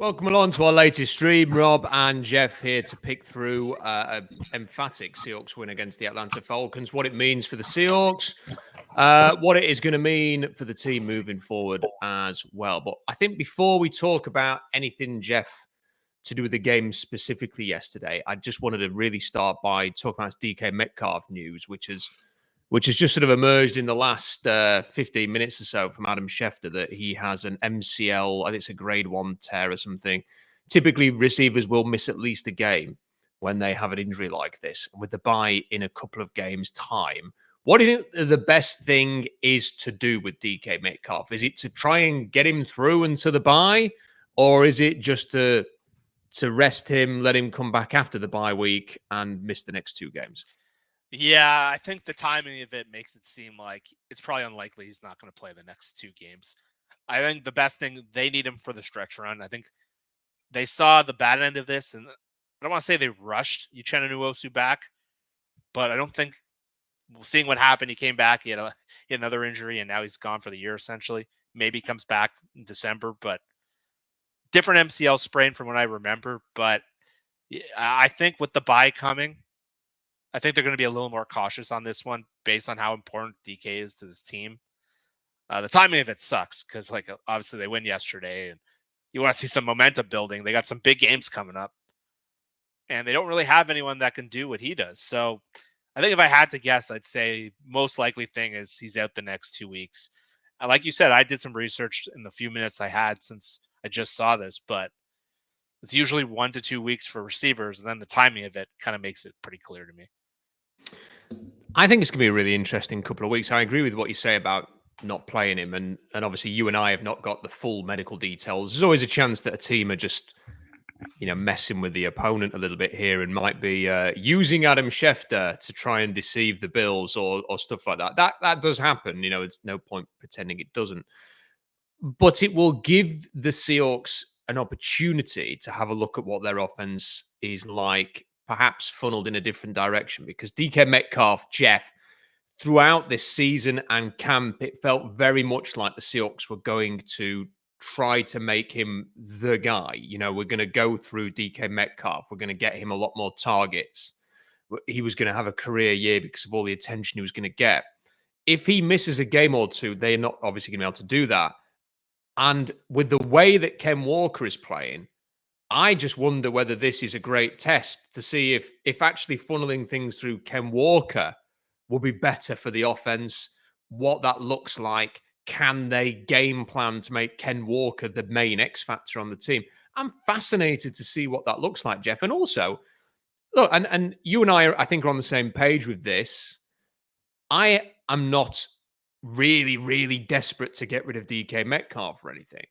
Welcome along to our latest stream. Rob and Jeff here to pick through an emphatic Seahawks win against the Atlanta Falcons, what it means for the Seahawks, what it is going to mean for the team moving forward as well. But I think before we talk about anything, Jeff, to do with the game specifically yesterday, I just wanted to really start by talking about DK Metcalf news, which has just sort of emerged in the last 15 minutes or so from Adam Schefter, that he has an MCL, I think it's a grade 1 tear or something. Typically, receivers will miss at least a game when they have an injury like this. And with the bye in a couple of games' time, what do you think the best thing is to do with DK Metcalf? Is it to try and get him through into the bye, or is it just to rest him, let him come back after the bye week and miss the next 2 games? Yeah, I think the timing of it makes it seem like it's probably unlikely he's not going to play the next 2 games. I think the best thing, they need him for the stretch run. I think they saw the bad end of this, and I don't want to say they rushed Uchenna Nwosu back, but I don't think, seeing what happened, he came back, he had another injury, and now he's gone for the year essentially. Maybe he comes back in December, but different MCL sprain from what I remember. But I think with the bye coming, I think they're going to be a little more cautious on this one based on how important DK is to this team. The timing of it sucks because, obviously they win yesterday and you want to see some momentum building. They got some big games coming up and they don't really have anyone that can do what he does. So I think if I had to guess, I'd say most likely thing is he's out the next 2 weeks. And like you said, I did some research in the few minutes I had since I just saw this, but it's usually 1 to 2 weeks for receivers. And then the timing of it kind of makes it pretty clear to me. I think it's going to be a really interesting couple of weeks. I agree with what you say about not playing him. And obviously you and I have not got the full medical details. There's always a chance that a team are just, messing with the opponent a little bit here and might be using Adam Schefter to try and deceive the Bills or stuff like that. That does happen. It's no point pretending it doesn't. But it will give the Seahawks an opportunity to have a look at what their offense is like, perhaps funneled in a different direction, because DK Metcalf, Jeff, throughout this season and camp, it felt very much like the Seahawks were going to try to make him the guy. We're going to go through DK Metcalf. We're going to get him a lot more targets. He was going to have a career year because of all the attention he was going to get. If he misses a game or 2, they're not obviously going to be able to do that. And with the way that Ken Walker is playing, I just wonder whether this is a great test to see if actually funneling things through Ken Walker will be better for the offense, what that looks like. Can they game plan to make Ken Walker the main X factor on the team? I'm fascinated to see what that looks like, Jeff. And also, look, and you and I think, are on the same page with this. I am not really, really desperate to get rid of DK Metcalf or anything.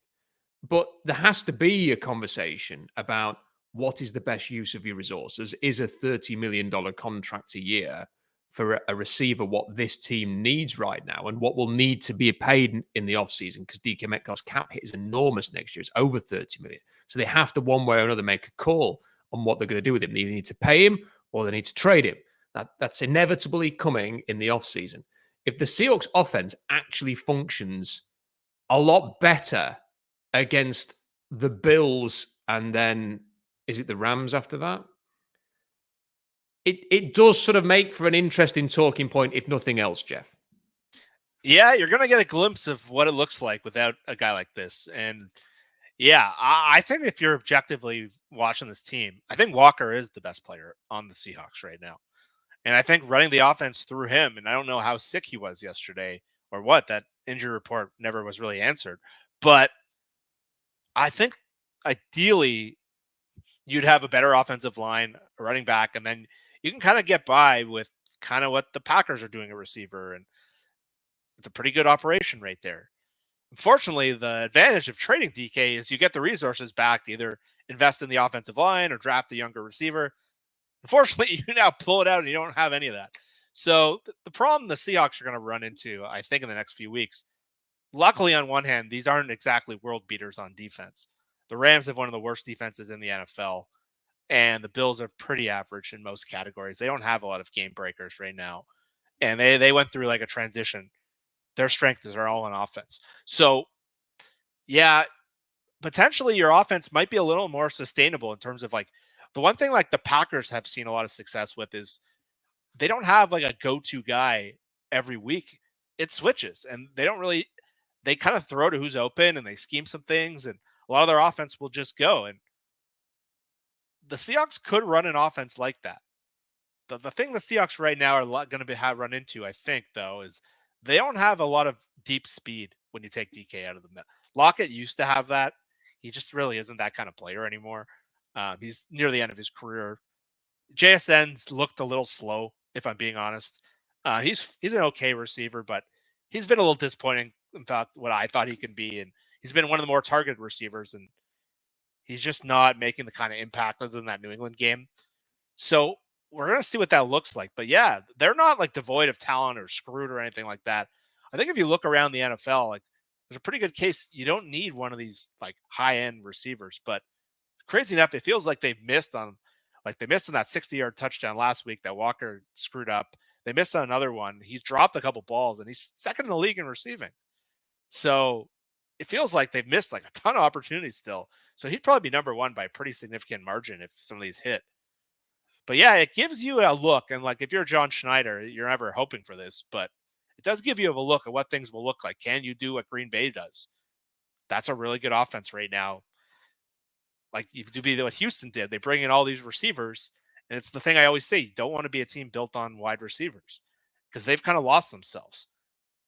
But there has to be a conversation about what is the best use of your resources. Is a $30 million contract a year for a receiver what this team needs right now, and what will need to be paid in the offseason, because DK Metcalf's cap hit is enormous next year. It's over $30 million. So they have to, one way or another, make a call on what they're going to do with him. They either need to pay him or they need to trade him. That's inevitably coming in the offseason. If the Seahawks offense actually functions a lot better against the Bills, and then is it the Rams after that? It does sort of make for an interesting talking point, if nothing else, Jeff. Yeah, you're going to get a glimpse of what it looks like without a guy like this. And yeah, I think if you're objectively watching this team, I think Walker is the best player on the Seahawks right now. And I think running the offense through him, and I don't know how sick he was yesterday or what, that injury report never was really answered. But I think ideally you'd have a better offensive line, a running back, and then you can kind of get by with kind of what the Packers are doing at receiver. And it's a pretty good operation right there. Unfortunately, the advantage of trading DK is you get the resources back to either invest in the offensive line or draft the younger receiver. Unfortunately, you now pull it out and you don't have any of that. So the problem the Seahawks are going to run into, I think, in the next few weeks, luckily, on one hand, these aren't exactly world beaters on defense. The Rams have one of the worst defenses in the NFL, and the Bills are pretty average in most categories. They don't have a lot of game breakers right now, and they went through like a transition. Their strengths are all on offense. So, yeah, potentially your offense might be a little more sustainable in terms of like the one thing like the Packers have seen a lot of success with is they don't have like a go-to guy every week. It switches and they kind of throw to who's open and they scheme some things and a lot of their offense will just go. And the Seahawks could run an offense like that. The thing the Seahawks right now are going to run into, I think, though, is they don't have a lot of deep speed when you take DK out of the net. Lockett used to have that. He just really isn't that kind of player anymore. He's near the end of his career. JSN's looked a little slow, if I'm being honest. He's an okay receiver, but he's been a little disappointing about what I thought he can be. And he's been one of the more targeted receivers, and he's just not making the kind of impact other than that New England game. So we're going to see what that looks like. But yeah, they're not like devoid of talent or screwed or anything like that. I think if you look around the NFL, like there's a pretty good case. You don't need one of these like high-end receivers, but crazy enough, it feels like they missed on that 60-yard touchdown last week that Walker screwed up. They missed on another one. He's dropped a couple balls and he's second in the league in receiving. So it feels like they've missed like a ton of opportunities still. So he'd probably be number one by a pretty significant margin if some of these hit. But yeah, it gives you a look. And like, if you're John Schneider, you're never hoping for this, but it does give you a look at what things will look like. Can you do what Green Bay does? That's a really good offense right now. Like you do what Houston did. They bring in all these receivers. And it's the thing I always say, you don't want to be a team built on wide receivers because they've kind of lost themselves.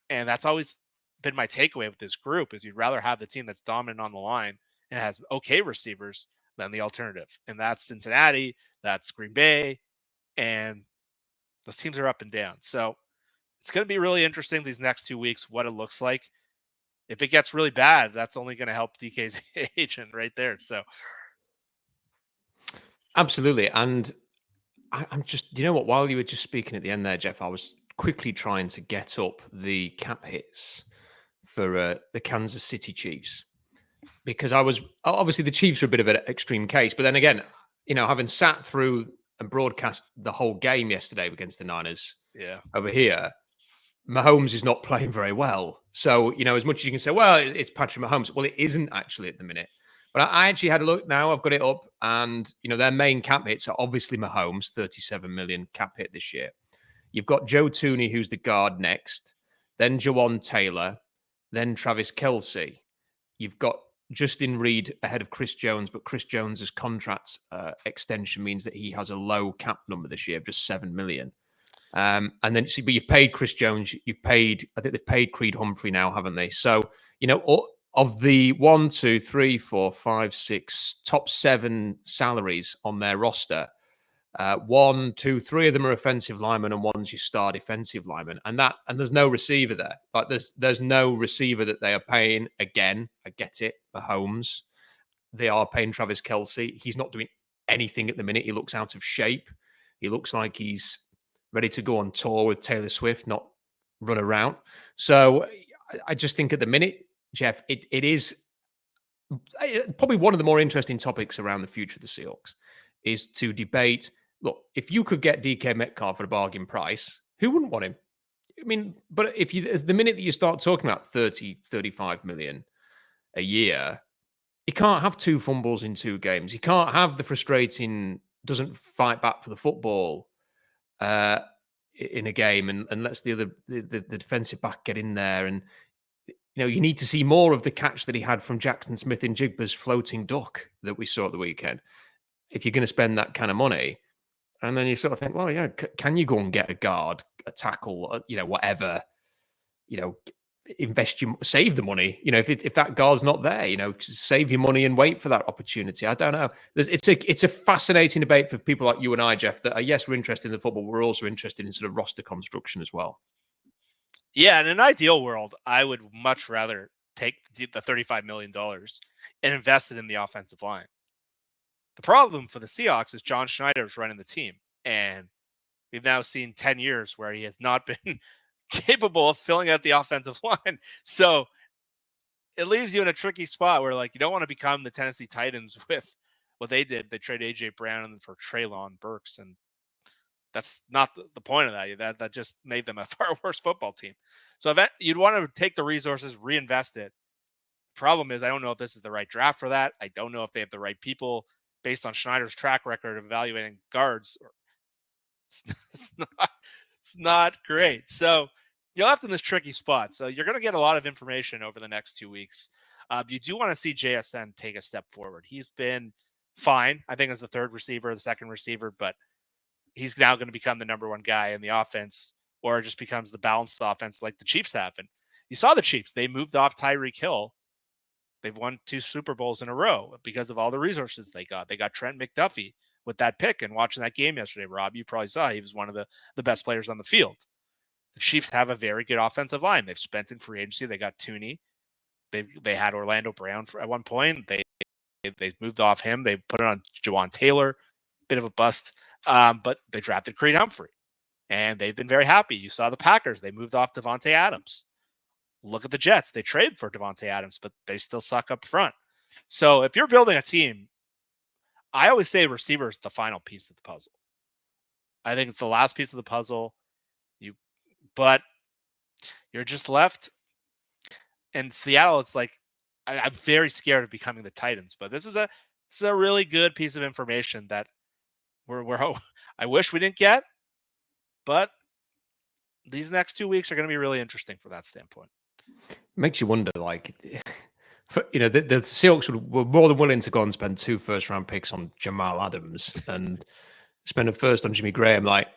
And that's always been my takeaway with this group is you'd rather have the team that's dominant on the line and has okay receivers than the alternative. And that's Cincinnati, that's Green Bay, and those teams are up and down. So it's going to be really interesting these next 2 weeks, what it looks like. If it gets really bad, that's only going to help DK's agent right there. So absolutely. And I'm just, you know what, while you were just speaking at the end there, Jeff, I was quickly trying to get up the cap hits for the Kansas City Chiefs. Because obviously the Chiefs are a bit of an extreme case, but then again, having sat through and broadcast the whole game yesterday against the Niners, over here, Mahomes is not playing very well. So as much as you can say, well, it's Patrick Mahomes, well, it isn't actually at the minute. But I actually had a look now. I've got it up, and their main cap hits are obviously Mahomes, 37 million cap hit this year. You've got Joe Tooney, who's the guard next, then Jawan Taylor, then Travis Kelce. You've got Justin Reed ahead of Chris Jones, but Chris Jones's contract extension means that he has a low cap number this year of just 7 million. And then, but you've paid Chris Jones, I think they've paid Creed Humphrey now, haven't they? So, of the 1, 2, 3, 4, 5, 6 top 7 salaries on their roster, 1, 2, 3 of them are offensive linemen, and one's your star defensive lineman, and there's no receiver there. Like there's no receiver that they are paying. Again, I get it, Mahomes. They are paying Travis Kelce. He's not doing anything at the minute. He looks out of shape. He looks like he's ready to go on tour with Taylor Swift, not run around. So I just think at the minute, Jeff, it is probably one of the more interesting topics around the future of the Seahawks is to debate. Look, if you could get DK Metcalf at a bargain price, who wouldn't want him? I mean, but the minute that you start talking about 30, 35 million a year, you can't have 2 fumbles in 2 games. You can't have the frustrating, doesn't fight back for the football in a game and lets the defensive back get in there. And, you need to see more of the catch that he had from Jackson Smith in Jigba's floating duck that we saw at the weekend. If you're going to spend that kind of money. And then you sort of think, well, yeah, can you go and get a guard, a tackle, whatever, save the money, if that guard's not there, save your money and wait for that opportunity. I don't know. It's a fascinating debate for people like you and I, Jeff, that are, yes, we're interested in the football. We're also interested in sort of roster construction as well. Yeah. In an ideal world, I would much rather take the $35 million and invest it in the offensive line. The problem for the Seahawks is John Schneider is running the team, and we've now seen 10 years where he has not been capable of filling out the offensive line. So it leaves you in a tricky spot where, like, you don't want to become the Tennessee Titans with what they did. They traded A.J. Brown for Treylon Burks, and that's not the point of that. That just made them a far worse football team. So you'd want to take the resources, reinvest it, Problem is, I don't know if this is the right draft for that. I don't know if they have the right people based on Schneider's track record of evaluating guards. It's not, it's not great. So you're left in this tricky spot. So you're going to get a lot of information over the next 2 weeks. You do want to see JSN take a step forward. He's been fine, I think, as the third receiver, the second receiver, but he's now going to become the number one guy in the offense, or it just becomes the balanced offense like the Chiefs have. And you saw the Chiefs. They moved off Tyreek Hill. They've won 2 Super Bowls in a row because of all the resources they got. They got Trent McDuffie with that pick. And watching that game yesterday, Rob, you probably saw he was one of the best players on the field. The Chiefs have a very good offensive line. They've spent in free agency. They got Tooney. They had Orlando Brown at one point. They moved off him. They put it on Jawan Taylor, bit of a bust. But they drafted Creed Humphrey, and they've been very happy. You saw the Packers. They moved off Devontae Adams. Look at the Jets. They traded for Devontae Adams, but they still suck up front. So if you're building a team, I always say receiver is the final piece of the puzzle. I think it's the last piece of the puzzle. But you're just left. In Seattle, it's like I'm very scared of becoming the Titans. But this is a really good piece of information that I wish we didn't get. But these next 2 weeks are going to be really interesting from that standpoint. Makes you wonder, like, you know, the Seahawks were more than willing to go and spend 2 first-round picks on Jamal Adams and spend a first on Jimmy Graham. Like,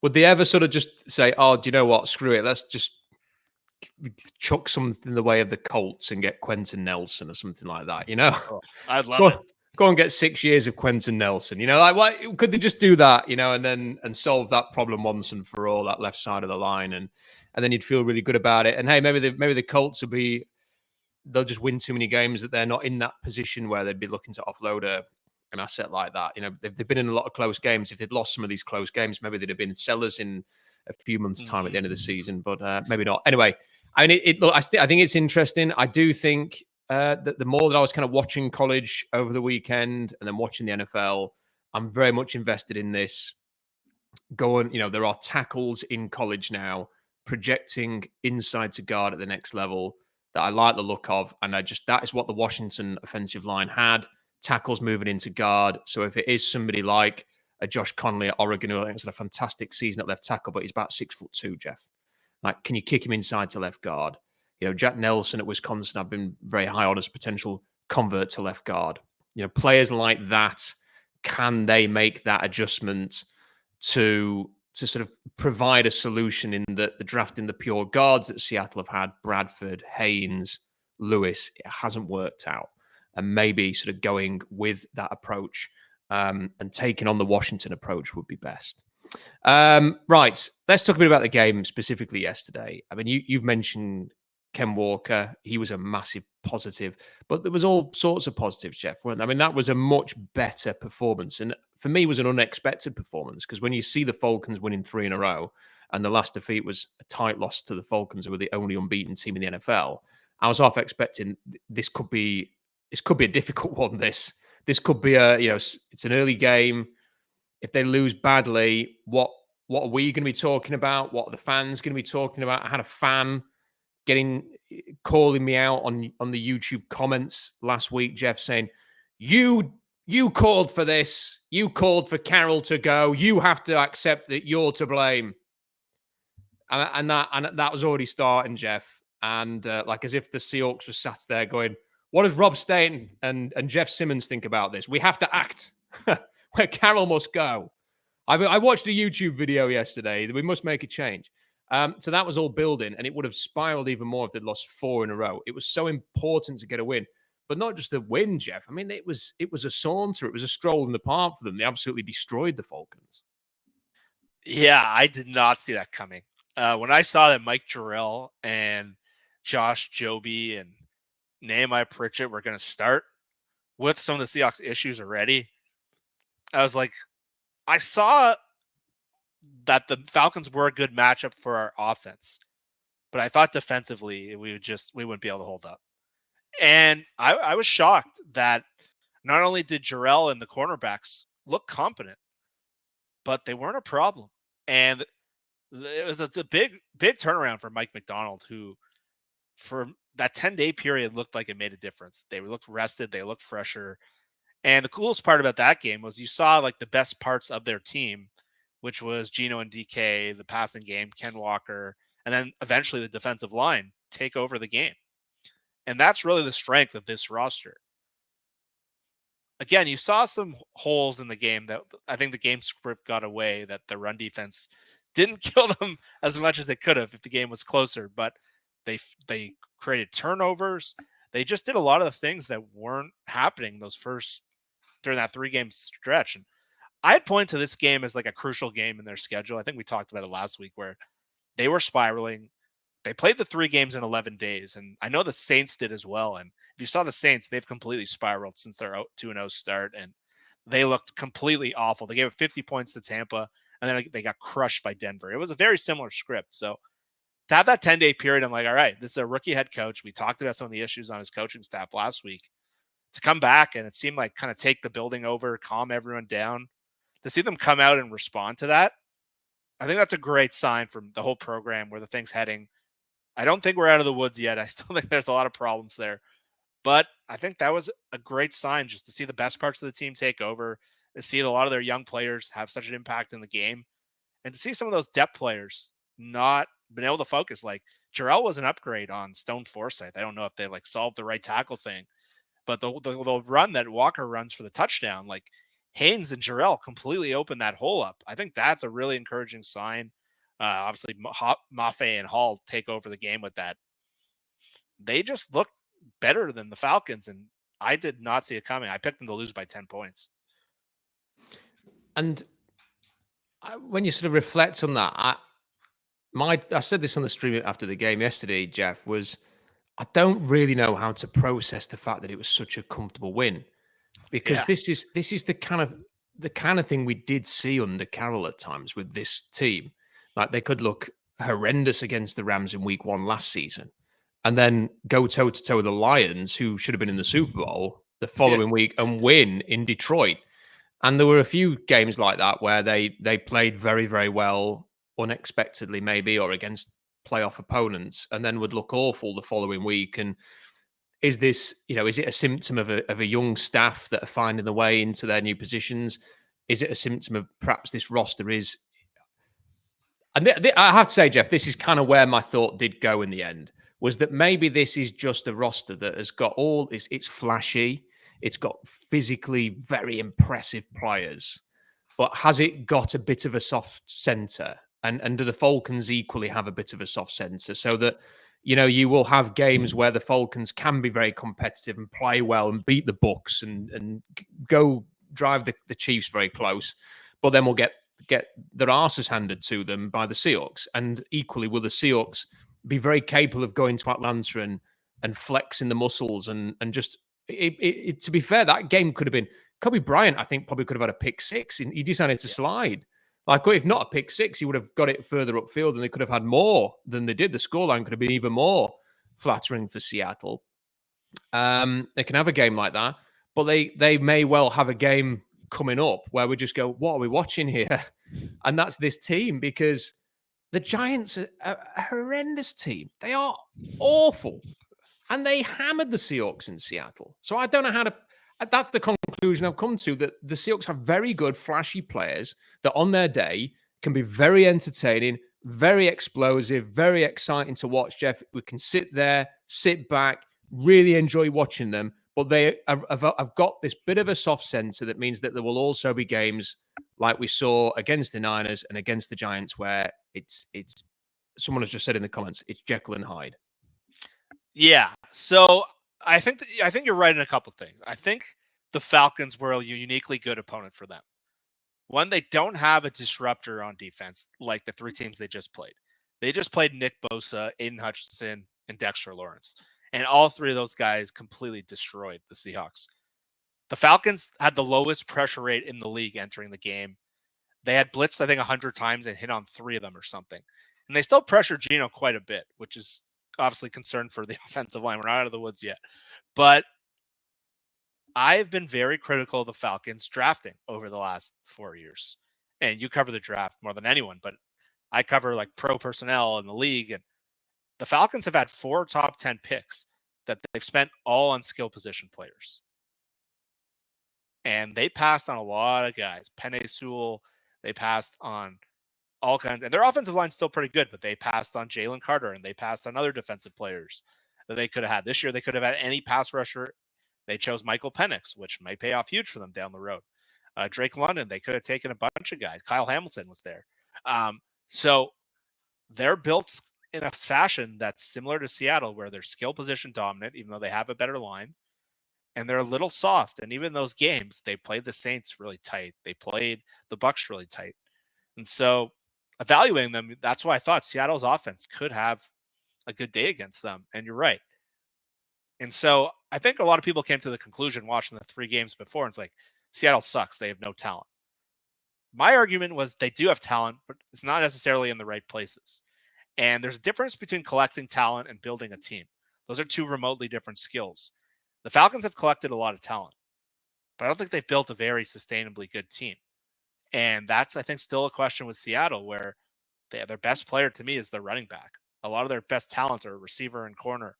would they ever sort of just say, "Oh, do you know what? Screw it. Let's just chuck something in the way of the Colts and get Quentin Nelson or something like that?" You know, I'd love it. Go and get 6 years of Quentin Nelson. You know, like, what could they just do that? You know, and solve that problem once and for all, that left side of the line, and then you'd feel really good about it. And hey, maybe the Colts they'll just win too many games that they're not in that position where they'd be looking to offload an asset like that. You know, they've been in a lot of close games. If they'd lost some of these close games, maybe they'd have been sellers in a few months' time at the end of the season, but maybe not. Anyway, I mean, I think it's interesting. I do think that the more that I was kind of watching college over the weekend and then watching the NFL, I'm very much invested in this. You know, there are tackles in college now projecting inside to guard at the next level that I like the look of. And that is what the Washington offensive line had, tackles moving into guard. So if it is somebody like a Josh Conley at Oregon, who I think has had a fantastic season at left tackle, but he's about 6'2", Jeff. Like, can you kick him inside to left guard? You know, Jack Nelson at Wisconsin, I've been very high on as potential convert to left guard. You know, players like that, can they make that adjustment to sort of provide a solution in the draft in the pure guards that Seattle have had? Bradford, Haynes, Lewis, it hasn't worked out. And maybe sort of going with that approach and taking on the Washington approach would be best. Right, let's talk a bit about the game specifically yesterday. I mean, you've mentioned Ken Walker. He was a massive positive, but there was all sorts of positives, Jeff, weren't there? I mean, that was a much better performance. And for me, it was an unexpected performance, because when you see the Falcons winning 3 in a row and the last defeat was a tight loss to the Falcons, who were the only unbeaten team in the NFL, I was half expecting this could be a difficult one. This could be it's an early game. If they lose badly, what are we going to be talking about? What are the fans going to be talking about? I had a fan calling me out on the YouTube comments last week, Jeff, saying, you called for this. You called for Carroll to go. You have to accept that you're to blame. And that was already starting, Jeff. And like, as if the Seahawks were sat there going, what does Rob Staton and Jeff Simmons think about this? We have to act. Where Carroll must go. I watched a YouTube video yesterday that we must make a change. So that was all building, and it would have spiraled even more if they'd lost 4 in a row. It was so important to get a win, but not just a win, Jeff. I mean, it was a saunter. It was a stroll in the park for them. They absolutely destroyed the Falcons. Yeah, I did not see that coming. When I saw that Mike Jarrell and Josh Joby and Nehemiah Pritchett were going to start with some of the Seahawks issues already, I was like, I saw that the Falcons were a good matchup for our offense, but I thought defensively we wouldn't be able to hold up. And I was shocked that not only did Jarrell and the cornerbacks look competent, but they weren't a problem. And it's a big turnaround for Mike McDonald, who for that 10-day period looked like it made a difference. They looked rested. They looked fresher. And the coolest part about that game was you saw like the best parts of their team, which was Geno and DK, the passing game, Ken Walker, and then eventually the defensive line take over the game. And that's really the strength of this roster. Again, you saw some holes in the game that I think the game script got away, that the run defense didn't kill them as much as it could have if the game was closer, but they created turnovers. They just did a lot of the things that weren't happening during that 3-game stretch. And I'd point to this game as like a crucial game in their schedule. I think we talked about it last week where they were spiraling. They played the 3 games in 11 days, and I know the Saints did as well. And if you saw the Saints, they've completely spiraled since their 2-0 start, and they looked completely awful. They gave up 50 points to Tampa, and then they got crushed by Denver. It was a very similar script. So to have that 10-day period, I'm like, all right, this is a rookie head coach. We talked about some of the issues on his coaching staff last week. To come back and it seemed like kind of take the building over, calm everyone down, to see them come out and respond to that, I think that's a great sign from the whole program where the thing's heading. I don't think we're out of the woods yet. I still think there's a lot of problems there. But I think that was a great sign just to see the best parts of the team take over, to see a lot of their young players have such an impact in the game, and to see some of those depth players not been able to focus. Like Jarrell was an upgrade on Stone Forsythe. I don't know if they like solved the right tackle thing, but the run that Walker runs for the touchdown, like Haynes and Jarrell completely opened that hole up. I think that's a really encouraging sign. Obviously, Mafe and Hall take over the game with that. They just look better than the Falcons, and I did not see it coming. I picked them to lose by 10 points. And when you sort of reflect on that, I said this on the stream after the game yesterday, Jeff, was I don't really know how to process the fact that it was such a comfortable win, because this is the kind of thing we did see under Carroll at times with this team. Like they could look horrendous against the Rams in week 1 last season and then go toe to toe with the Lions, who should have been in the Super Bowl the following week, and win in Detroit. And there were a few games like that where they played very, very well unexpectedly, maybe, or against playoff opponents, and then would look awful the following week. And is this, is it a symptom of a young staff that are finding the way into their new positions? Is it a symptom of perhaps this roster is? And I have to say, Jeff, this is kind of where my thought did go in the end, was that maybe this is just a roster that has got it's flashy, it's got physically very impressive players, but has it got a bit of a soft center? And do the Falcons equally have a bit of a soft center, so that, you will have games where the Falcons can be very competitive and play well and beat the Bucs and go drive the Chiefs very close, but then we'll get their asses handed to them by the Seahawks. And equally, will the Seahawks be very capable of going to Atlanta and flexing the muscles and just to be fair, that game could have been Kobe Bryant, I think, probably could have had a pick 6. He decided to slide. Like, if not a pick 6, he would have got it further upfield and they could have had more than they did. The scoreline could have been even more flattering for Seattle. They can have a game like that, but they may well have a game coming up where we just go, what are we watching here? And that's this team, because the Giants are a horrendous team. They are awful. And they hammered the Seahawks in Seattle. So I don't know how to... That's the conclusion I've come to, that the Seahawks have very good, flashy players that on their day can be very entertaining, very explosive, very exciting to watch, Jeff. We can sit there, sit back, really enjoy watching them. But they have got this bit of a soft center that means that there will also be games like we saw against the Niners and against the Giants where it's someone has just said in the comments, it's Jekyll and Hyde. Yeah. So I think you're right in a couple of things. I think the Falcons were a uniquely good opponent for them. One, they don't have a disruptor on defense like the 3 teams they just played. They just played Nick Bosa, Aiden Hutchinson, and Dexter Lawrence. And all 3 of those guys completely destroyed the Seahawks. The Falcons had the lowest pressure rate in the league entering the game. They had blitzed, I think, 100 times and hit on 3 of them or something. And they still pressured Geno quite a bit, which is obviously concerned for the offensive line. We're not out of the woods yet. But I've been very critical of the Falcons drafting over the last 4 years. And you cover the draft more than anyone, but I cover like pro personnel in the league. And the Falcons have had 4 top 10 picks. that they've spent all on skill position players. And they passed on a lot of guys. Penei Sewell, they passed on all kinds. And their offensive line's still pretty good, but they passed on Jalen Carter and they passed on other defensive players that they could have had. This year, they could have had any pass rusher. They chose Michael Penix, which might pay off huge for them down the road. Drake London, they could have taken a bunch of guys. Kyle Hamilton was there. So they're built in a fashion that's similar to Seattle, where they're skill position dominant, even though they have a better line. And they're a little soft. And even those games, they played the Saints really tight. They played the Bucs really tight. And so evaluating them, that's why I thought Seattle's offense could have a good day against them. And you're right. And so I think a lot of people came to the conclusion watching the 3 games before, and it's like, Seattle sucks. They have no talent. My argument was they do have talent, but it's not necessarily in the right places. And there's a difference between collecting talent and building a team. Those are 2 remotely different skills. The Falcons have collected a lot of talent, but I don't think they've built a very sustainably good team. And that's, I think, still a question with Seattle, where their best player to me is their running back. A lot of their best talents are receiver and corner.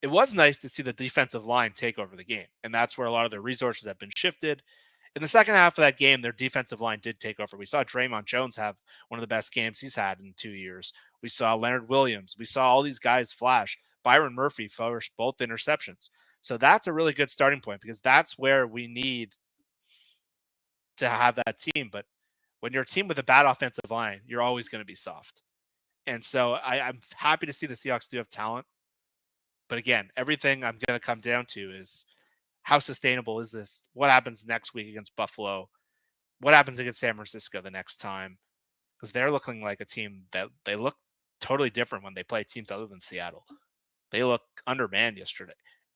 It was nice to see the defensive line take over the game, and that's where a lot of their resources have been shifted. In the second half of that game, their defensive line did take over. We saw Draymond Jones have one of the best games he's had in 2 years. We saw Leonard Williams. We saw all these guys flash. Byron Murphy forced both interceptions. So that's a really good starting point, because that's where we need to have that team. But when you're a team with a bad offensive line, you're always going to be soft. And so I'm happy to see the Seahawks do have talent. But again, everything I'm going to come down to is, how sustainable is this? What happens next week against Buffalo? What happens against San Francisco the next time? Because they're looking like a team that they look totally different when they play teams other than Seattle. They look undermanned yesterday,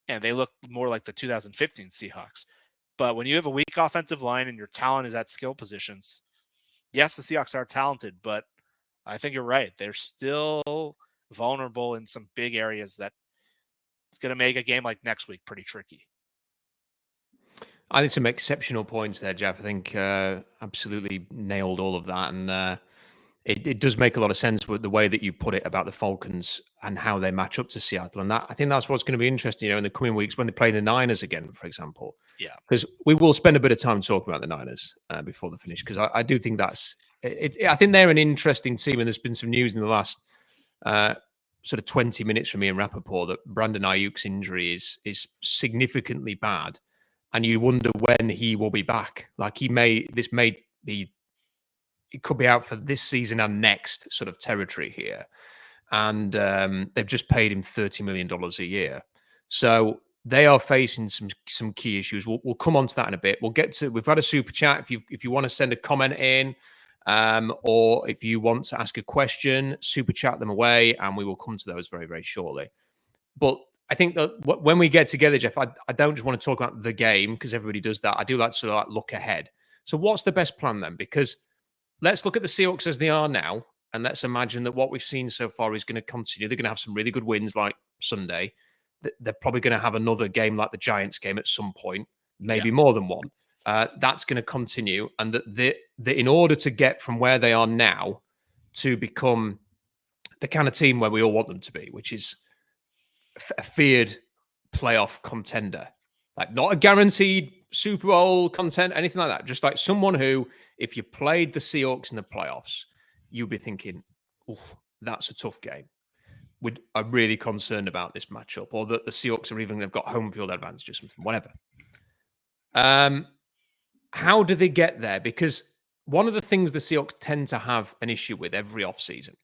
and they look more like the 2015 Seahawks. But when you have a weak offensive line and your talent is at skill positions, yes, the Seahawks are talented, but I think you're right. They're still vulnerable in some big areas that it's going to make a game like next week pretty tricky. I think some exceptional points there, Jeff. I think absolutely nailed all of that. And it does make a lot of sense with the way that you put it about the Falcons and how they match up to Seattle. And that, I think that's what's going to be interesting, in the coming weeks when they play the Niners again, for example. Yeah. Because we will spend a bit of time talking about the Niners before the finish, because I do think that's it. I think they're an interesting team, and there's been some news in the last sort of 20 minutes from me and Rappaport that Brandon Ayuk's injury is significantly bad. And you wonder when he will be back. Like it could be out for this season and next sort of territory here. And they've just paid him $30 million a year. So they are facing some key issues. We'll come on to that in a bit. We've had a super chat. If you want to send a comment in, or if you want to ask a question, super chat them away, and we will come to those very, very shortly. But I think that when we get together, Jeff, I don't just want to talk about the game, because everybody does that. I do like to sort of like look ahead. So what's the best plan then? Because let's look at the Seahawks as they are now, and let's imagine that what we've seen so far is going to continue. They're going to have some really good wins like Sunday. They're probably going to have another game like the Giants game at some point, maybe more than one. That's going to continue. And that in order to get from where they are now to become the kind of team where we all want them to be, which is a feared playoff contender, like not a guaranteed Super Bowl content, anything like that. Just like someone who, if you played the Seahawks in the playoffs, you'd be thinking, "Oh, that's a tough game." I'm really concerned about this matchup, or that the Seahawks are they've got home field advantage or something, whatever. How do they get there? Because one of the things the Seahawks tend to have an issue with every offseason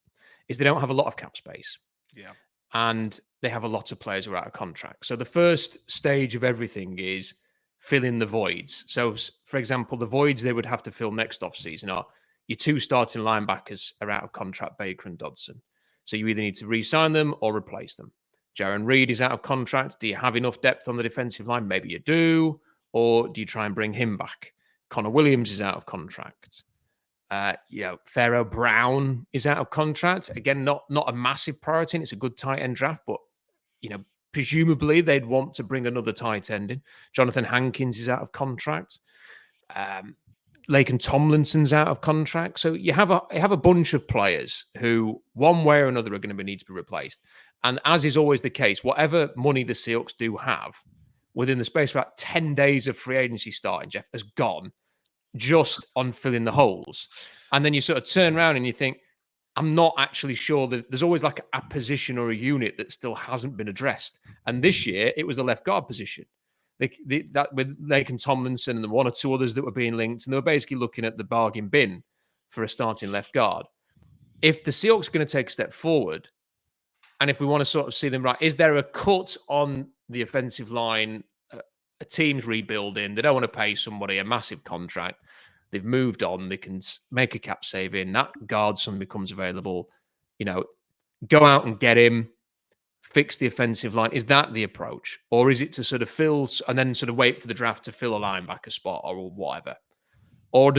is they don't have a lot of cap space. Yeah. And they have a lot of players who are out of contract. So the first stage of everything is fill in the voids. So, for example, the voids they would have to fill next offseason are your 2 starting linebackers are out of contract, Baker and Dodson. So you either need to re-sign them or replace them. Jaron Reed is out of contract. Do you have enough depth on the defensive line? Maybe you do. Or do you try and bring him back? Connor Williams is out of contract. Pharaoh Brown is out of contract. Again, not a massive priority. And it's a good tight end draft, but presumably they'd want to bring another tight end in. Jonathan Hankins is out of contract. Laken Tomlinson's out of contract. So you have a bunch of players who, one way or another, are going to need to be replaced. And as is always the case, whatever money the Seahawks do have, within the space of about 10 days of free agency starting, Jeff, has gone just on filling the holes. And then you sort of turn around and you think, I'm not actually sure that there's always like a position or a unit that still hasn't been addressed. And this year, it was the left guard position. That with Laken Tomlinson and the one or two others that were being linked, and they were basically looking at the bargain bin for a starting left guard. If the Seahawks are going to take a step forward, and if we want to sort of see them right, is there a cut on the offensive line? A team's rebuilding. They don't want to pay somebody a massive contract. They've moved on. They can make a cap saving. That guard suddenly becomes available. Go out and get him. Fix the offensive line. Is that the approach? Or is it to sort of fill and then sort of wait for the draft to fill a linebacker spot or whatever? Or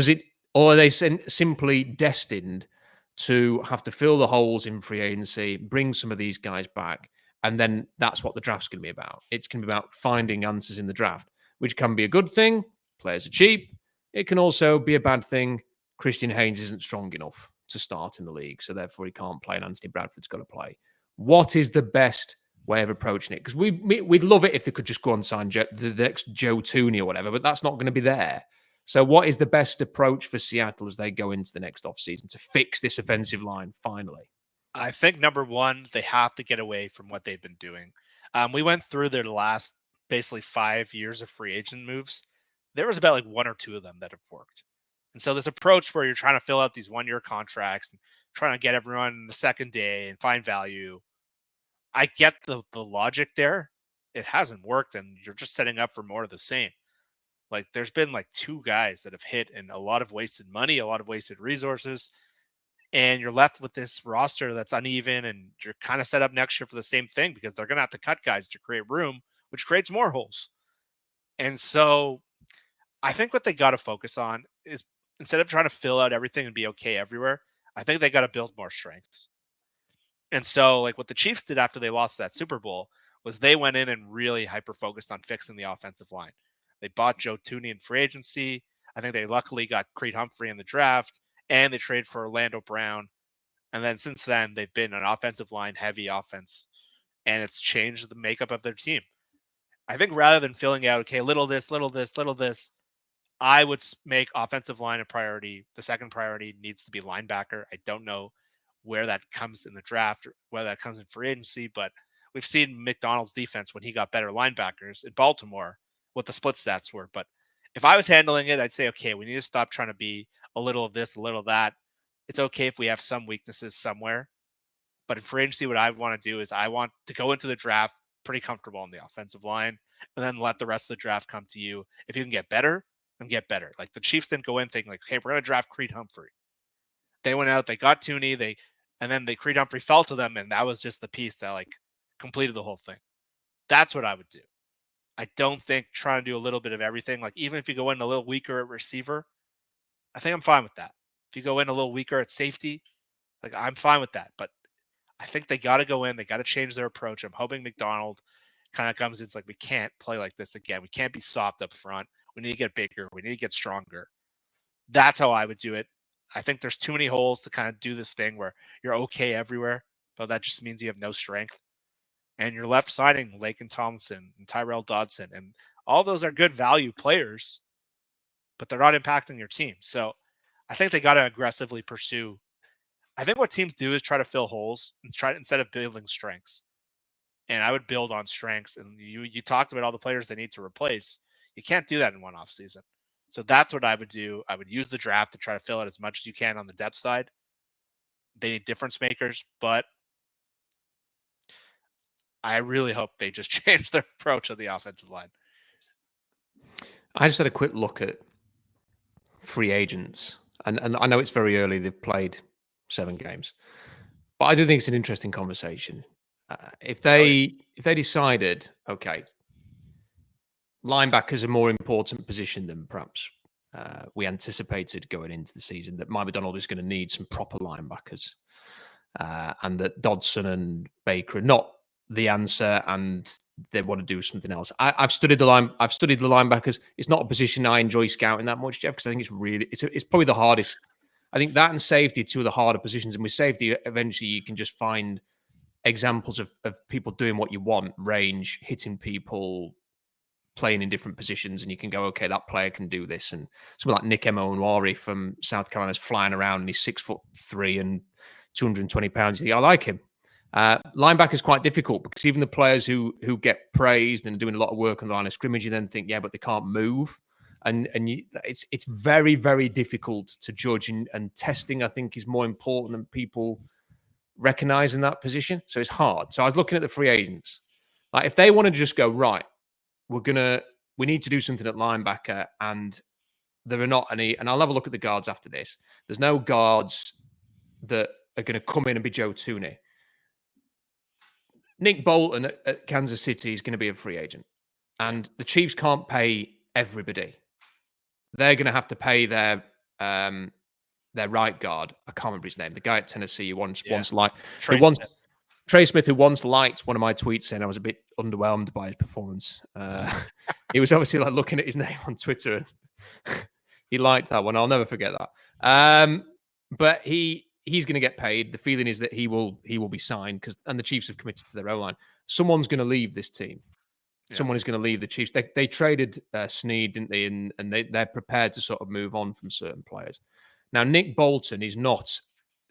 are they simply destined to have to fill the holes in free agency, bring some of these guys back, and then that's what the draft's going to be about? It's going to be about finding answers in the draft, which can be a good thing. Players are cheap. It can also be a bad thing. Christian Haynes isn't strong enough to start in the league, so therefore he can't play, and Anthony Bradford's got to play. What is the best way of approaching it? Because we'd love it if they could just go and sign the next Joe Tooney or whatever, but that's not going to be there. So what is the best approach for Seattle as they go into the next offseason to fix this offensive line finally? I think number one, they have to get away from what they've been doing. We went through their last basically 5 years of free agent moves. There was about like one or two of them that have worked. And so this approach where you're trying to fill out these 1 year contracts and trying to get everyone the second day and find value. I get the logic there. It hasn't worked, and you're just setting up for more of the same. Like there's been like 2 guys that have hit, and a lot of wasted money, a lot of wasted resources. And you're left with this roster that's uneven, and you're kind of set up next year for the same thing because they're going to have to cut guys to create room, which creates more holes. And so I think what they got to focus on is, instead of trying to fill out everything and be okay everywhere, I think they got to build more strengths. And so like what the Chiefs did after they lost that Super Bowl was they went in and really hyper-focused on fixing the offensive line. They bought Joe Tooney in free agency. I think they luckily got Creed Humphrey in the draft, and they traded for Orlando Brown. And then since then, they've been an offensive line heavy offense, and it's changed the makeup of their team. I think rather than filling out, okay, little this, I would make offensive line a priority. The second priority needs to be linebacker. I don't know where that comes in the draft or whether that comes in free agency, but we've seen McDonald's defense when he got better linebackers in Baltimore, what the split stats were. But if I was handling it, I'd say, okay, we need to stop trying to be a little of this, a little of that. It's okay if we have some weaknesses somewhere. But in free agency, what I want to do is I want to go into the draft pretty comfortable on the offensive line and then let the rest of the draft come to you. If you can get better, then get better. Like the Chiefs didn't go in thinking like, okay, we're going to draft Creed Humphrey. They went out, they got Tooney, and then Creed Humphrey fell to them, and that was just the piece that like completed the whole thing. That's what I would do. I don't think trying to do a little bit of everything, like even if you go in a little weaker at receiver, I think I'm fine with that. If you go in a little weaker at safety, like I'm fine with that. But I think they got to go in. They got to change their approach. I'm hoping McDonald kind of comes in. It's like, we can't play like this again. We can't be soft up front. We need to get bigger. We need to get stronger. That's how I would do it. I think there's too many holes to kind of do this thing where you're okay everywhere, but that just means you have no strength. And you're left signing Laken Tomlinson and Tyrell Dodson, and all those are good value players, but they're not impacting your team. So I think they got to aggressively pursue. I think what teams do is try to fill holes and try instead of building strengths. And I would build on strengths. And you talked about all the players they need to replace. You can't do that in one offseason. So that's what I would do. I would use the draft to try to fill out as much as you can on the depth side. They need difference makers, but I really hope they just change their approach of the offensive line. I just had a quick look at free agents, and I know it's very early. They've played 7 games, but I do think it's an interesting conversation. If they decided, okay, linebackers are a more important position than perhaps we anticipated going into the season, that McDonald is going to need some proper linebackers, and that Dodson and Baker are not the answer, and they want to do something else. I've studied the linebackers. It's not a position I enjoy scouting that much, Jeff, because I think it's probably the hardest. I think that and safety are 2 of the harder positions. And with safety, eventually you can just find examples of people doing what you want, range, hitting people, playing in different positions, and you can go, okay, that player can do this. And someone like Nick Emoanwari from South Carolina's flying around, and he's 6'3" and 220 pounds. I like him. Linebacker is quite difficult because even the players who get praised and are doing a lot of work on the line of scrimmage, you then think, yeah, but they can't move. And it's very, very difficult to judge. And testing, I think, is more important than people recognizing that position. So it's hard. So I was looking at the free agents. Like, if they want to just go, right, we need to do something at linebacker, and there are not any, and I'll have a look at the guards after this. There's no guards that are going to come in and be Joe Tooney. Nick Bolton at Kansas City is going to be a free agent, and the Chiefs can't pay everybody. They're going to have to pay their right guard. I can't remember his name. The guy at Tennessee who once liked Trey Smith, who once liked one of my tweets saying I was a bit underwhelmed by his performance. He was obviously like looking at his name on Twitter, and he liked that one. I'll never forget that. But he's going to get paid. The feeling is that he will be signed and the Chiefs have committed to their O-line. Someone's going to leave this team. Yeah. Someone is going to leave the Chiefs. They traded Snead, didn't they? And they're prepared to sort of move on from certain players. Now, Nick Bolton is not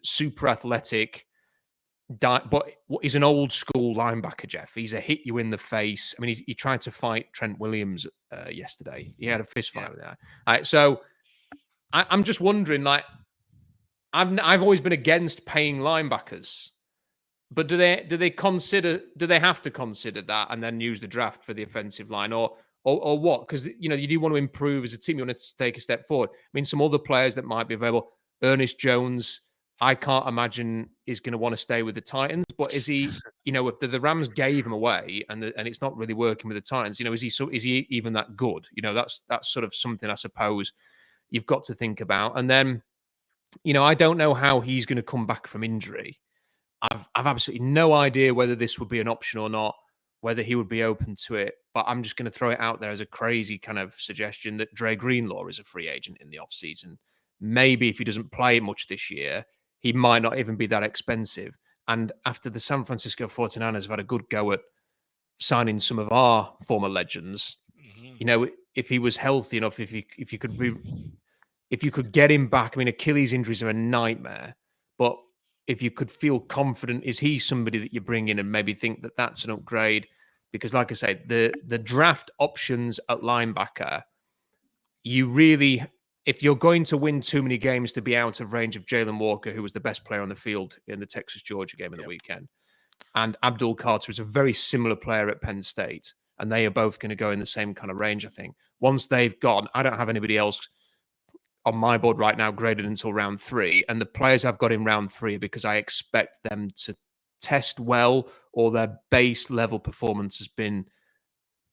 super athletic, but he's an old school linebacker, Jeff. He's a hit you in the face. I mean, he tried to fight Trent Williams yesterday. He had a fist fight with that. All right, so I'm just wondering, like, I've always been against paying linebackers, but do they have to consider that and then use the draft for the offensive line, or what? Because you do want to improve as a team. You want to take a step forward. I mean, some other players that might be available. Ernest Jones, I can't imagine is going to want to stay with the Titans. But is he? If the Rams gave him away and it's not really working with the Titans, is he even that good? That's sort of something I suppose you've got to think about. And then, I don't know how he's going to come back from injury. I've absolutely no idea whether this would be an option or not, whether he would be open to it. But I'm just going to throw it out there as a crazy kind of suggestion that Dre Greenlaw is a free agent in the offseason. Maybe if he doesn't play much this year, he might not even be that expensive. And after the San Francisco 49ers have had a good go at signing some of our former legends, if he was healthy enough, if you could get him back, I mean, Achilles injuries are a nightmare, but if you could feel confident, is he somebody that you bring in and maybe think that that's an upgrade? Because like I say, the draft options at linebacker, if you're going to win too many games to be out of range of Jalen Walker, who was the best player on the field in the Texas-Georgia game of the weekend, and Abdul Carter is a very similar player at Penn State, and they are both going to go in the same kind of range, I think. Once they've gone, I don't have anybody else on my board right now graded until round 3, and the players I've got in round 3 because I expect them to test well, or their base level performance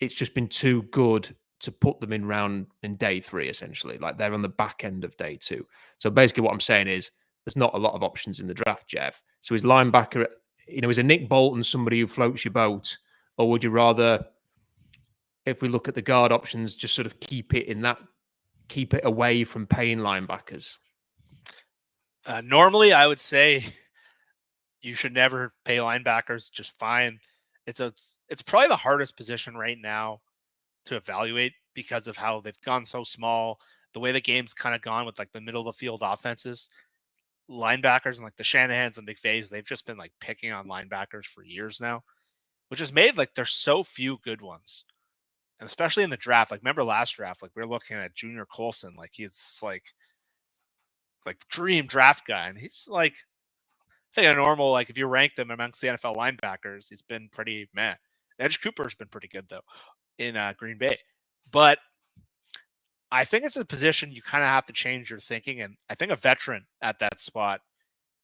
it's just been too good to put them in day 3, essentially. Like, they're on the back end of day 2. So basically what I'm saying is there's not a lot of options in the draft, Jeff. So is linebacker, is a Nick Bolton somebody who floats your boat, or would you rather, if we look at the guard options, just sort of keep it away from paying linebackers? Normally, I would say you should never pay linebackers. Just fine. It's probably the hardest position right now to evaluate because of how they've gone so small. The way the game's kind of gone with like the middle of the field offenses, linebackers and like the Shanahans and McVays, they've just been like picking on linebackers for years now, which has made like there's so few good ones. And especially in the draft, like remember last draft, like we're looking at Junior Colson, like he's like dream draft guy. And he's like, I think a normal, like if you rank them amongst the NFL linebackers, he's been pretty meh. Edge Cooper's been pretty good though in Green Bay. But I think it's a position you kind of have to change your thinking. And I think a veteran at that spot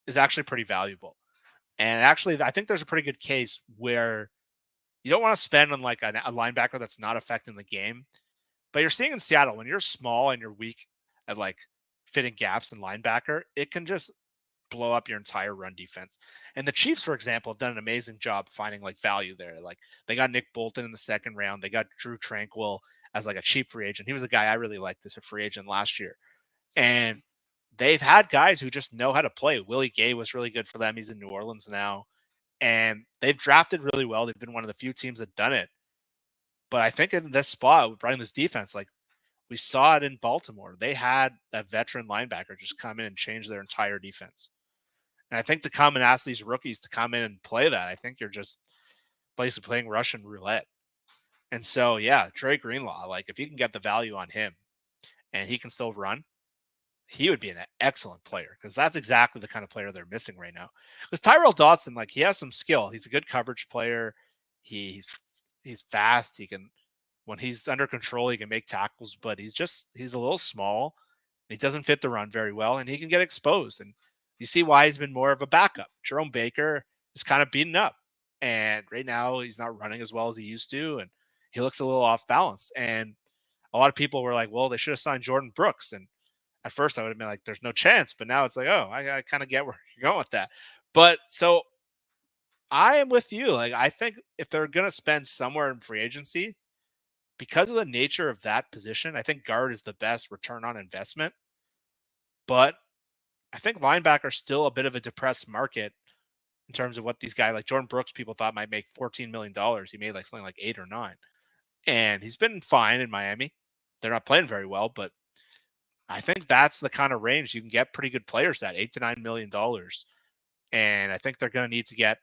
is actually pretty valuable. And actually, I think there's a pretty good case where you don't want to spend on like a linebacker that's not affecting the game. But you're seeing in Seattle, when you're small and you're weak at like fitting gaps in linebacker, it can just blow up your entire run defense. And the Chiefs, for example, have done an amazing job finding like value there. Like they got Nick Bolton in the 2nd round. They got Drew Tranquil as like a cheap free agent. He was a guy I really liked as a free agent last year. And they've had guys who just know how to play. Willie Gay was really good for them. He's in New Orleans now. And they've drafted really well. They've been one of the few teams that done it. But I think in this spot, running this defense, like we saw it in Baltimore, they had that veteran linebacker just come in and change their entire defense. And I think to come and ask these rookies to come in and play that, I think you're just basically playing Russian roulette. And so, yeah, Dre Greenlaw, like if you can get the value on him and he can still run, he would be an excellent player because that's exactly the kind of player they're missing right now. Because Tyrell Dodson, like he has some skill. He's a good coverage player. He's fast. He can, when he's under control, he can make tackles, but he's a little small. He doesn't fit the run very well, and he can get exposed. And you see why he's been more of a backup. Jerome Baker is kind of beaten up, and right now he's not running as well as he used to, and he looks a little off balance. And a lot of people were like, well, they should have signed Jordan Brooks. And at first I would have been like, there's no chance. But now it's like, oh, I kind of get where you're going with that. But so I am with you. Like, I think if they're going to spend somewhere in free agency, because of the nature of that position, I think guard is the best return on investment. But I think linebacker is still a bit of a depressed market in terms of what these guys like Jordan Brooks, people thought might make $14 million. He made like something like 8 or 9. And he's been fine in Miami. They're not playing very well, but I think that's the kind of range you can get pretty good players at $8 to $9 million. And I think they're going to need to get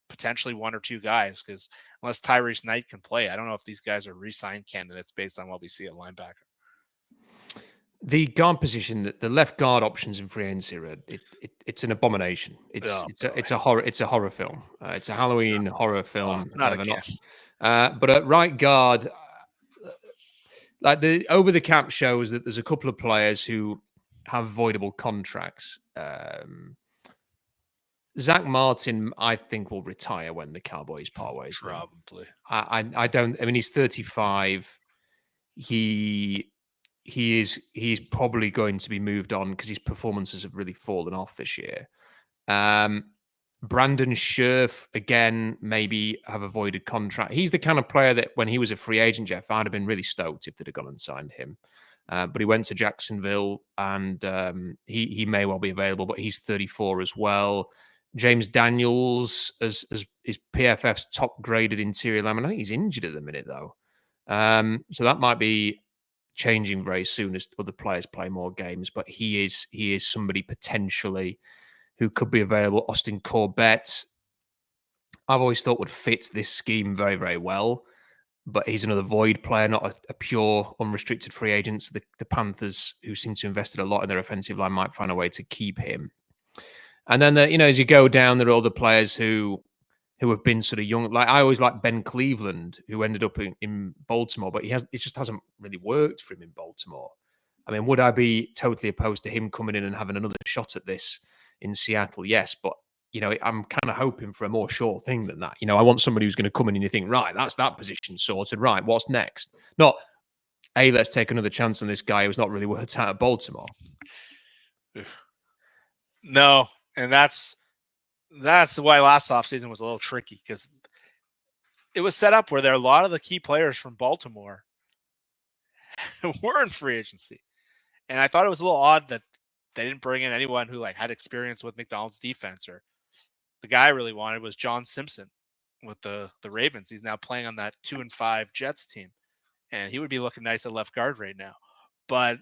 potentially 1 or 2 guys because unless Tyrese Knight can play, I don't know if these guys are re-signed candidates based on what we see at linebacker. The guard position, the left guard options in free agency, it's an abomination. It's a horror film. It's a Halloween horror film. Not again. But at right guard, like the over the cap shows that there's a couple of players who have voidable contracts. Zach Martin, I think, will retire when the Cowboys part ways. Probably. I don't. I mean, he's 35. He's probably going to be moved on because his performances have really fallen off this year. Brandon Scherf, again, maybe have avoided contract. He's the kind of player that when he was a free agent, Jeff, I'd have been really stoked if they'd have gone and signed him. But he went to Jacksonville and he may well be available, but he's 34 as well. James Daniels is PFF's top graded interior lineman. I think he's injured at the minute, though. So that might be changing very soon as other players play more games, but he is somebody potentially who could be available. Austin Corbett, I've always thought would fit this scheme very, very well, but he's another void player, not a pure unrestricted free agent. So the Panthers, who seem to have invested a lot in their offensive line, might find a way to keep him. And then, as you go down, there are other players who have been sort of young. Like I always like Ben Cleveland, who ended up in Baltimore, but it just hasn't really worked for him in Baltimore. I mean, would I be totally opposed to him coming in and having another shot at this in Seattle? Yes, but I'm kind of hoping for a more sure thing than that. I want somebody who's going to come in and you think, right, that's that position sorted. Right, what's next? Not, hey, let's take another chance on this guy who's not really worked out at Baltimore. No, and that's why last offseason was a little tricky because it was set up where there are a lot of the key players from Baltimore were in free agency. And I thought it was a little odd that they didn't bring in anyone who had experience with McDonald's defense. Or the guy I really wanted was John Simpson with the Ravens. He's now playing on that 2-5 Jets team. And he would be looking nice at left guard right now. But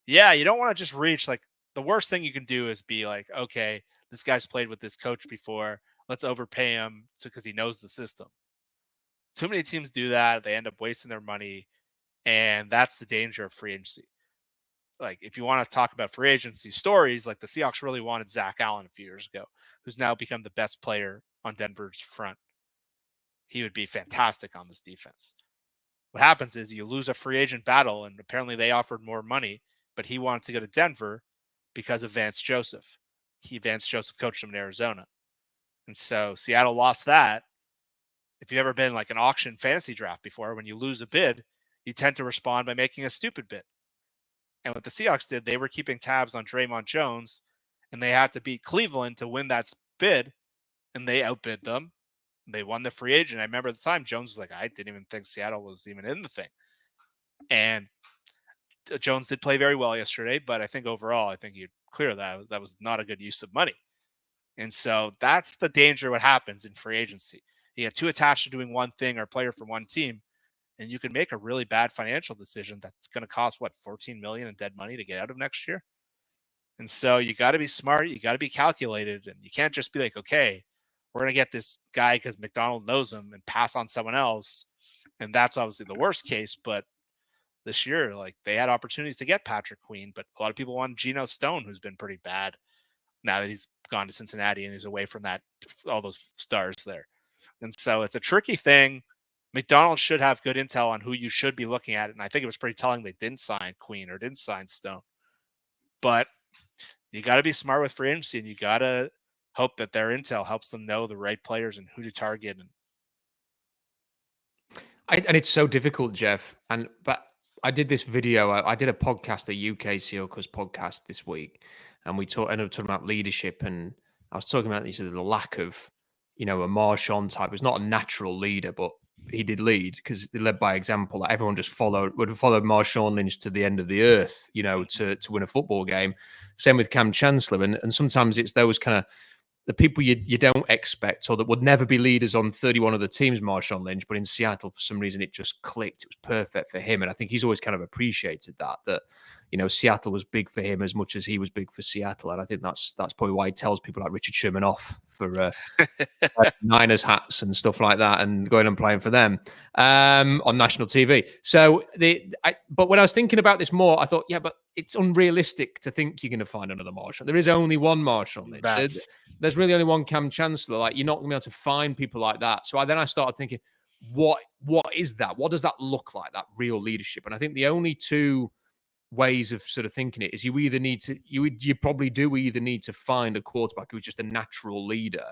yeah, you don't want to just reach the worst thing you can do is be like, okay, this guy's played with this coach before. Let's overpay him because he knows the system. Too many teams do that. They end up wasting their money. And that's the danger of free agency. If you want to talk about free agency stories, the Seahawks really wanted Zach Allen a few years ago, who's now become the best player on Denver's front. He would be fantastic on this defense. What happens is you lose a free agent battle, and apparently they offered more money, but he wanted to go to Denver because of Vance Joseph. Vance Joseph coached him in Arizona. And so Seattle lost that. If you've ever been an auction fantasy draft before, when you lose a bid, you tend to respond by making a stupid bid. And what the Seahawks did, they were keeping tabs on Draymond Jones, and they had to beat Cleveland to win that bid, and they outbid them. They won the free agent. I remember at the time, Jones was like, I didn't even think Seattle was even in the thing. And Jones did play very well yesterday, but I think overall, he'd clear that was not a good use of money. And so that's the danger what happens in free agency. You get too attached to doing one thing or player for one team, and you can make a really bad financial decision that's going to cost what, 14 million in dead money to get out of next year. And so you got to be smart, you got to be calculated, and you can't just be like, okay, we're going to get this guy because McDonald knows him and pass on someone else. And that's obviously the worst case. But this year, like, they had opportunities to get Patrick Queen, but a lot of people want Geno Stone, who's been pretty bad now that he's gone to Cincinnati and he's away from that, all those stars there. And so it's a tricky thing. McDonald should have good intel on who you should be looking at. And I think it was pretty telling they didn't sign Queen or didn't sign Stone. But you got to be smart with free agency, and you got to hope that their intel helps them know the right players and who to target. And it's so difficult, Jeff. But I did this video. I did a podcast, the UK Seahawks podcast this week, and we ended up talking about leadership. And I was talking about the lack of, a Marshawn type. It's not a natural leader, but he did lead because he led by example. Like, everyone just would have followed Marshawn Lynch to the end of the earth, to win a football game. Same with Cam Chancellor. And sometimes it's those kind of the people you don't expect or that would never be leaders on 31 other teams, Marshawn Lynch, but in Seattle, for some reason, it just clicked. It was perfect for him. And I think he's always kind of appreciated that Seattle was big for him as much as he was big for Seattle. And I think that's probably why he tells people like Richard Sherman off for Niners hats and stuff like that and going and playing for them on national TV. So but when I was thinking about this more, I thought, yeah, but it's unrealistic to think you're going to find another Marshall. There is only one Marshall Lynch. There's really only one Cam Chancellor. Like, you're not going to be able to find people like that. So then I started thinking, what is that? What does that look like, that real leadership? And I think the only two ways of sort of thinking it is you probably do either need to find a quarterback who's just a natural leader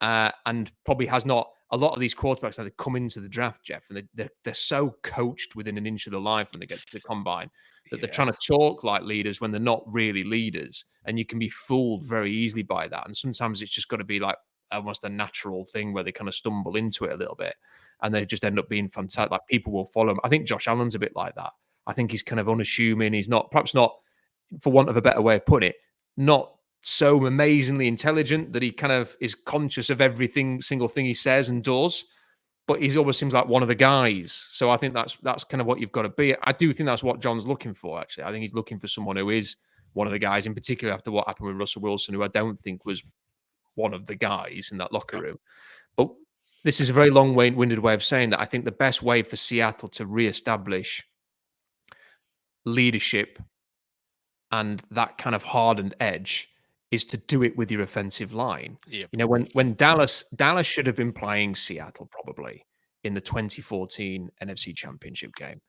and probably has not a lot of these quarterbacks that come into the draft, Jeff, and they're so coached within an inch of their life when they get to the combine that they're trying to talk like leaders when they're not really leaders, and you can be fooled very easily by that. And sometimes it's just got to be like almost a natural thing where they kind of stumble into it a little bit and they just end up being fantastic. Like, people will follow them. I think Josh Allen's a bit like that. I think he's kind of unassuming. He's perhaps not, for want of a better way of putting it, not so amazingly intelligent that he kind of is conscious of single thing he says and does, but he almost seems like one of the guys. So I think that's kind of what you've got to be. I do think that's what John's looking for, actually. I think he's looking for someone who is one of the guys, in particular after what happened with Russell Wilson, who I don't think was one of the guys in that locker room. But this is a very long-winded way of saying that I think the best way for Seattle to reestablish leadership and that kind of hardened edge is to do it with your offensive line. Yep. When Dallas should have been playing Seattle probably in the 2014 NFC Championship game,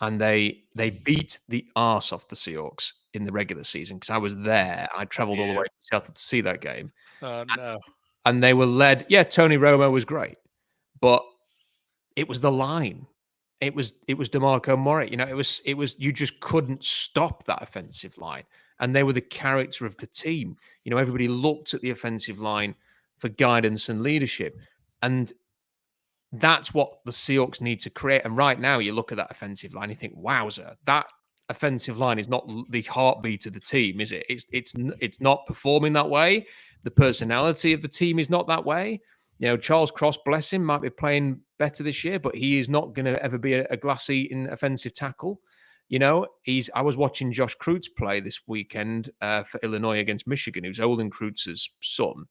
and they beat the arse off the Seahawks in the regular season, because I was there. I traveled all the way to Seattle to see that game. Oh, no. And they were led. Yeah, Tony Romo was great, but it was the line. It was DeMarco Murray. It was you just couldn't stop that offensive line. And they were the character of the team. Everybody looked at the offensive line for guidance and leadership. And that's what the Seahawks need to create. And right now, you look at that offensive line, you think, wowzer, that offensive line is not the heartbeat of the team, is it? It's not performing that way. The personality of the team is not that way. Charles Cross, bless him, might be playing better this year, but he is not going to ever be a glass-eating offensive tackle. I was watching Josh Kreutz play this weekend for Illinois against Michigan, who's Olin Kreutz's son.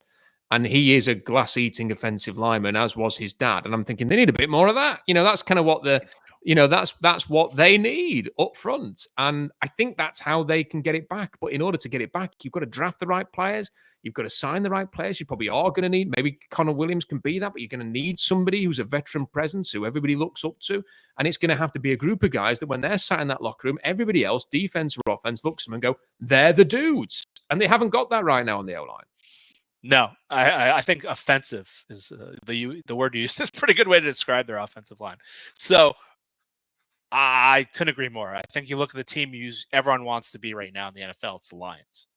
And he is a glass-eating offensive lineman, as was his dad. And I'm thinking they need a bit more of that. That's kind of what that's what they need up front. And I think that's how they can get it back. But in order to get it back, you've got to draft the right players. You've got to sign the right players. You probably are going to need, maybe Connor Williams can be that, but you're going to need somebody who's a veteran presence who everybody looks up to. And it's going to have to be a group of guys that when they're sat in that locker room, everybody else, defense or offense, looks at them and go, they're the dudes. And they haven't got that right now on the O-line. No, I think offensive is the word you used. That's a pretty good way to describe their offensive line. So I couldn't agree more. I think you look at the team everyone wants to be right now in the NFL, it's the Lions.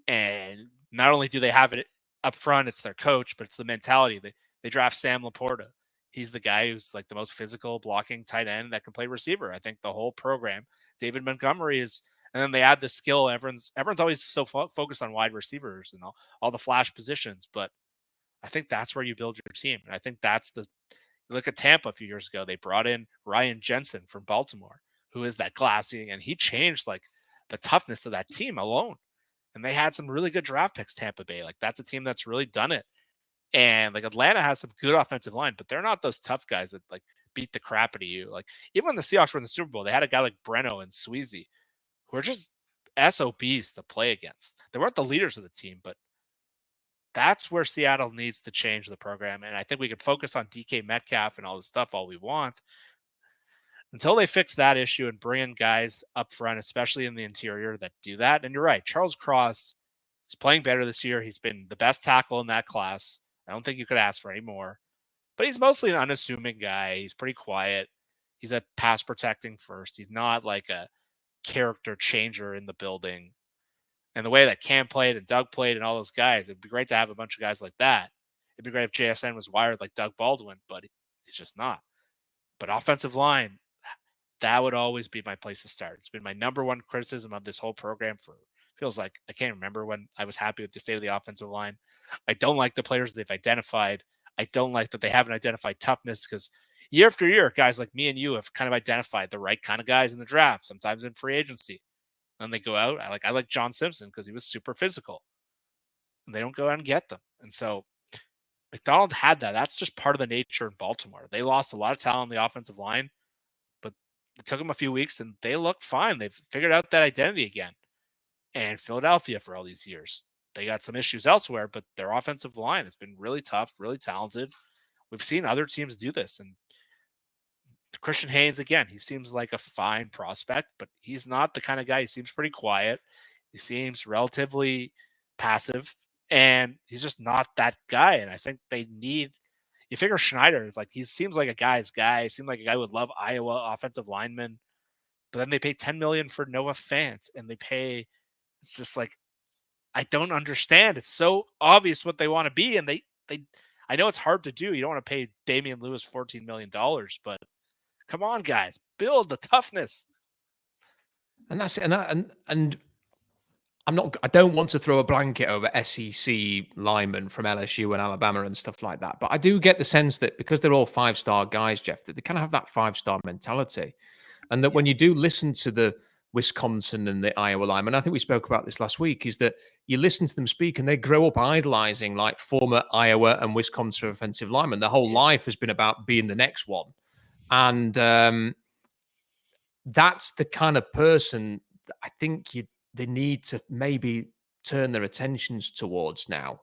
And not only do they have it up front, it's their coach, but it's the mentality. They draft Sam Laporta. He's the guy who's like the most physical blocking tight end that can play receiver. I think the whole program, David Montgomery is And then they add the skill. Everyone's always so focused on wide receivers and all the flash positions. But I think that's where you build your team. And I think that's look at Tampa a few years ago. They brought in Ryan Jensen from Baltimore, who is that classy, and he changed like the toughness of that team alone. And they had some really good draft picks, Tampa Bay. Like that's a team that's really done it. And like Atlanta has some good offensive line, but they're not those tough guys that like beat the crap out of you. Like even when the Seahawks were in the Super Bowl, they had a guy like Breno and Sweezy who are just SOBs to play against. They weren't the leaders of the team, but that's where Seattle needs to change the program. And I think we can focus on DK Metcalf and all this stuff all we want. Until they fix that issue and bring in guys up front, especially in the interior, that do that. And you're right, Charles Cross is playing better this year. He's been the best tackle in that class. I don't think you could ask for any more. But he's mostly an unassuming guy. He's pretty quiet. He's a pass protecting first. He's not like a character changer in the building. And the way that Cam played and Doug played and all those guys, it'd be great to have a bunch of guys like that. It'd be great if JSN was wired like Doug Baldwin, but he's just not. But offensive line, that would always be my place to start. It's been my number one criticism of this whole program for feels like I can't remember when I was happy with the state of the offensive line. I don't like the players they've identified. I don't like that they haven't identified toughness because year after year, guys like me and you have kind of identified the right kind of guys in the draft, sometimes in free agency. And they go out. I like John Simpson because he was super physical. And they don't go out and get them. And so McDonald had that. That's just part of the nature in Baltimore. They lost a lot of talent on the offensive line, but it took them a few weeks and they look fine. They've figured out that identity again. And Philadelphia for all these years, they got some issues elsewhere, but their offensive line has been really tough, really talented. We've seen other teams do this. And Christian Haynes, again, he seems like a fine prospect, but he's not the kind of guy. He seems pretty quiet. He seems relatively passive, and he's just not that guy. And I think they need, you figure Schneider is like, he seems like a guy's guy. He seems like a guy who would love Iowa offensive linemen, but then they pay $10 million for Noah Fant, and it's just like, I don't understand. It's so obvious what they want to be. And I know it's hard to do. You don't want to pay Damian Lewis $14 million, but come on, guys, build the toughness. And that's it. And I don't want to throw a blanket over SEC linemen from LSU and Alabama and stuff like that. But I do get the sense that because they're all 5-star guys, Jeff, that they kind of have that 5-star mentality. And that when you do listen to the Wisconsin and the Iowa linemen, I think we spoke about this last week, is that you listen to them speak and they grow up idolizing like former Iowa and Wisconsin offensive linemen. Their whole life has been about being the next one. And that's the kind of person that I think they need to maybe turn their attentions towards now.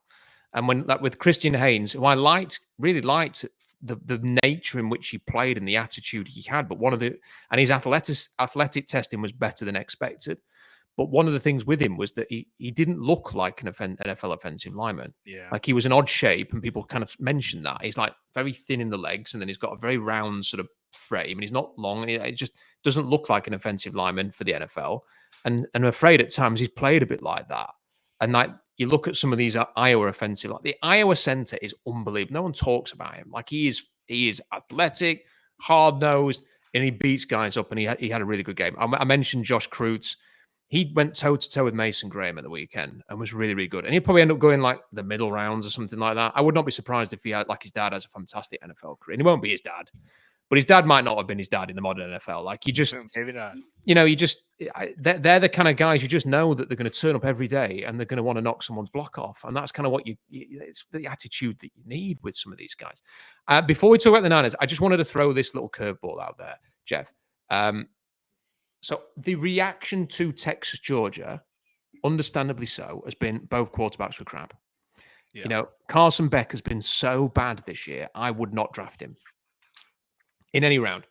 And when, like with Christian Haynes, who I really liked the nature in which he played and the attitude he had, but and his athletic testing was better than expected. But one of the things with him was that he didn't look like an NFL offensive lineman. Yeah. Like he was an odd shape, and people kind of mentioned that. He's like very thin in the legs, and then he's got a very round sort of frame, and he's not long, and it just doesn't look like an offensive lineman for the NFL. And I'm afraid at times he's played a bit like that. And like you look at some of these Iowa offensive, like the Iowa center is unbelievable. No one talks about him. Like he is athletic, hard-nosed, and he beats guys up, and he had a really good game. I mentioned Josh Kreutz. He went toe-to-toe with Mason Graham at the weekend and was really, really good. And he'll probably end up going like the middle rounds or something like that. I would not be surprised if he had, like his dad has a fantastic NFL career. And he won't be his dad. But his dad might not have been his dad in the modern NFL. Like you just, maybe not. They're the kind of guys you just know that they're going to turn up every day and they're going to want to knock someone's block off. And that's kind of what it's the attitude that you need with some of these guys. Before we talk about the Niners, I just wanted to throw this little curveball out there, Jeff. So the reaction to Texas, Georgia, understandably so, has been both quarterbacks were crap. Yeah. You know, Carson Beck has been so bad this year, I would not draft him in any round.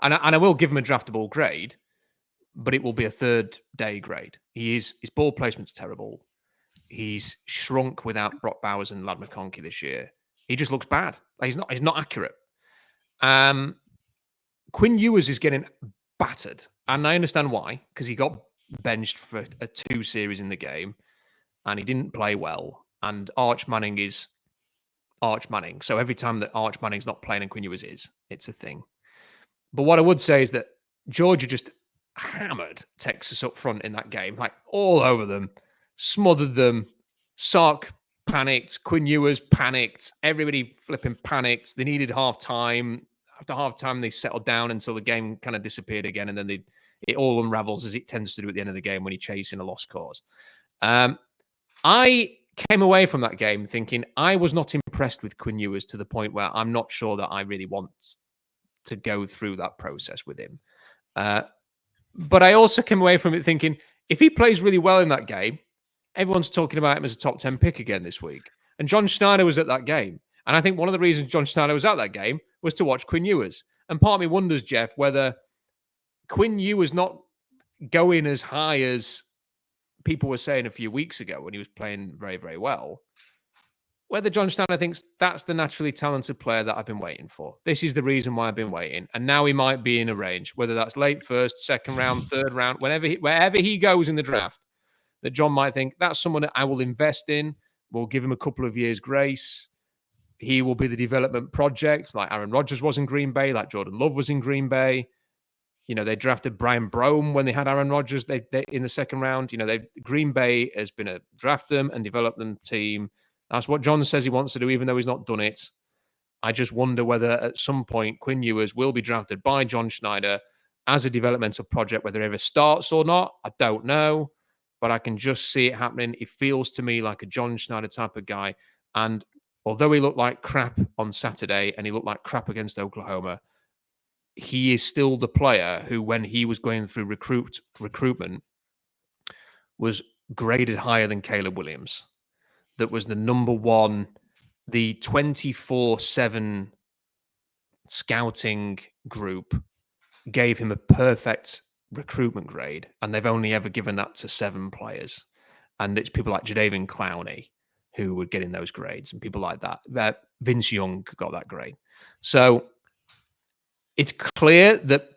And I will give him a draftable grade, but it will be a third-day grade. His ball placement's terrible. He's shrunk without Brock Bowers and Ladd McConkey this year. He just looks bad. He's not accurate. Quinn Ewers is getting battered. And I understand why, because he got benched for a 2 series in the game and he didn't play well. And Arch Manning is Arch Manning. So every time that Arch Manning's not playing and Quinn Ewers is, it's a thing. But what I would say is that Georgia just hammered Texas up front in that game, like all over them, smothered them. Sark panicked, Quinn Ewers panicked, everybody flipping panicked. They needed half time. After half time, they settled down until the game kind of disappeared again, and then it all unravels as it tends to do at the end of the game when you're chasing a lost cause. I came away from that game thinking I was not impressed with Quinn Ewers to the point where I'm not sure that I really want to go through that process with him. But I also came away from it thinking, if he plays really well in that game, everyone's talking about him as a top 10 pick again this week. And John Schneider was at that game. And I think one of the reasons John Schneider was at that game was to watch Quinn Ewers. And part of me wonders, Jeff, whether Quinn Ewers not going as high as people were saying a few weeks ago when he was playing very, very well, whether John Schneider thinks that's the naturally talented player that I've been waiting for. This is the reason why I've been waiting. And now he might be in a range, whether that's late first, second round, third round, wherever he goes in the draft, that John might think that's someone that I will invest in. We'll give him a couple of years grace. He will be the development project like Aaron Rodgers was in Green Bay, like Jordan Love was in Green Bay. They drafted Brian Brome when they had Aaron Rodgers they in the second round. Green Bay has been a draft them and develop them team. That's what John says he wants to do, even though he's not done it. I just wonder whether at some point Quinn Ewers will be drafted by John Schneider as a developmental project, whether it ever starts or not. I don't know, but I can just see it happening. It feels to me like a John Schneider type of guy. And although he looked like crap on Saturday and he looked like crap against Oklahoma, he is still the player who, when he was going through recruitment, was graded higher than Caleb Williams. That was the number one, the 24/7 scouting group gave him a perfect recruitment grade, and they've only ever given that to 7 players. And it's people like Jadeveon Clowney who were getting those grades, and people like that. Vince Young got that grade. So it's clear that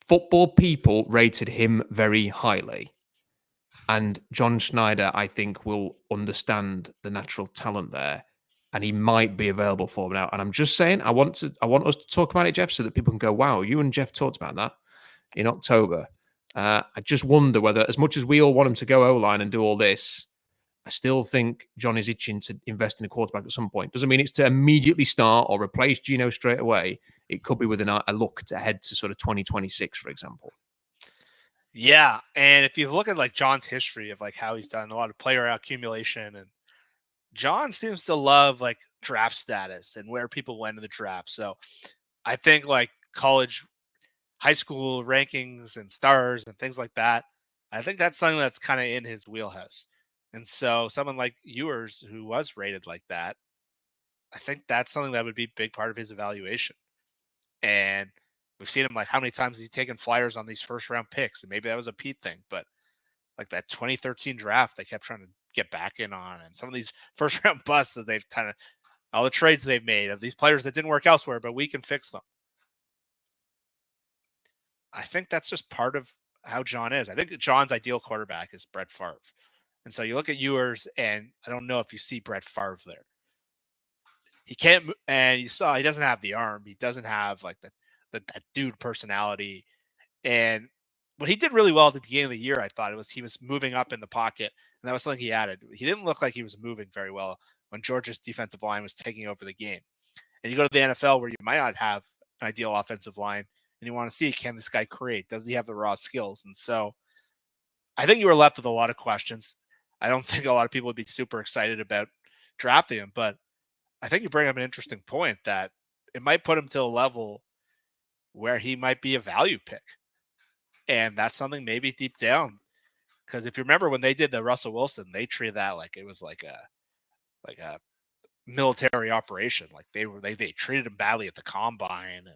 football people rated him very highly. And John Schneider, I think, will understand the natural talent there, and he might be available for him now. And I'm just saying, I want us to talk about it, Jeff, so that people can go, wow, you and Jeff talked about that in October. I just wonder whether, as much as we all want him to go O-line and do all this, I still think John is itching to invest in a quarterback at some point. Doesn't mean it's to immediately start or replace Geno straight away. It could be within a look to head to sort of 2026, for example. Yeah, and if you look at like John's history of like how he's done a lot of player accumulation, and John seems to love like draft status and where people went in the draft. So I think like college, high school rankings and stars and things like that, I think that's something that's kind of in his wheelhouse. And so someone like Ewers, who was rated like that, I think that's something that would be a big part of his evaluation. And we've seen him, like, how many times he's taken flyers on these first round picks. And maybe that was a Pete thing, but like that 2013 draft, they kept trying to get back in on. And some of these first round busts that they've kind of, all the trades they've made of these players that didn't work elsewhere, but we can fix them. I think that's just part of how John is. I think John's ideal quarterback is Brett Favre. And so you look at Ewers, and I don't know if you see Brett Favre there. He can't, and you saw he doesn't have the arm. He doesn't have like that dude personality. And what he did really well at the beginning of the year, I thought it was he was moving up in the pocket, and that was something he added. He didn't look like he was moving very well when Georgia's defensive line was taking over the game. And you go to the NFL where you might not have an ideal offensive line, and you want to see, can this guy create? Does he have the raw skills? And so I think you were left with a lot of questions. I don't think a lot of people would be super excited about drafting him, but I think you bring up an interesting point that it might put him to a level where he might be a value pick. And that's something maybe deep down, because if you remember when they did the Russell Wilson, they treated that like it was like a military operation. Like they treated him badly at the combine.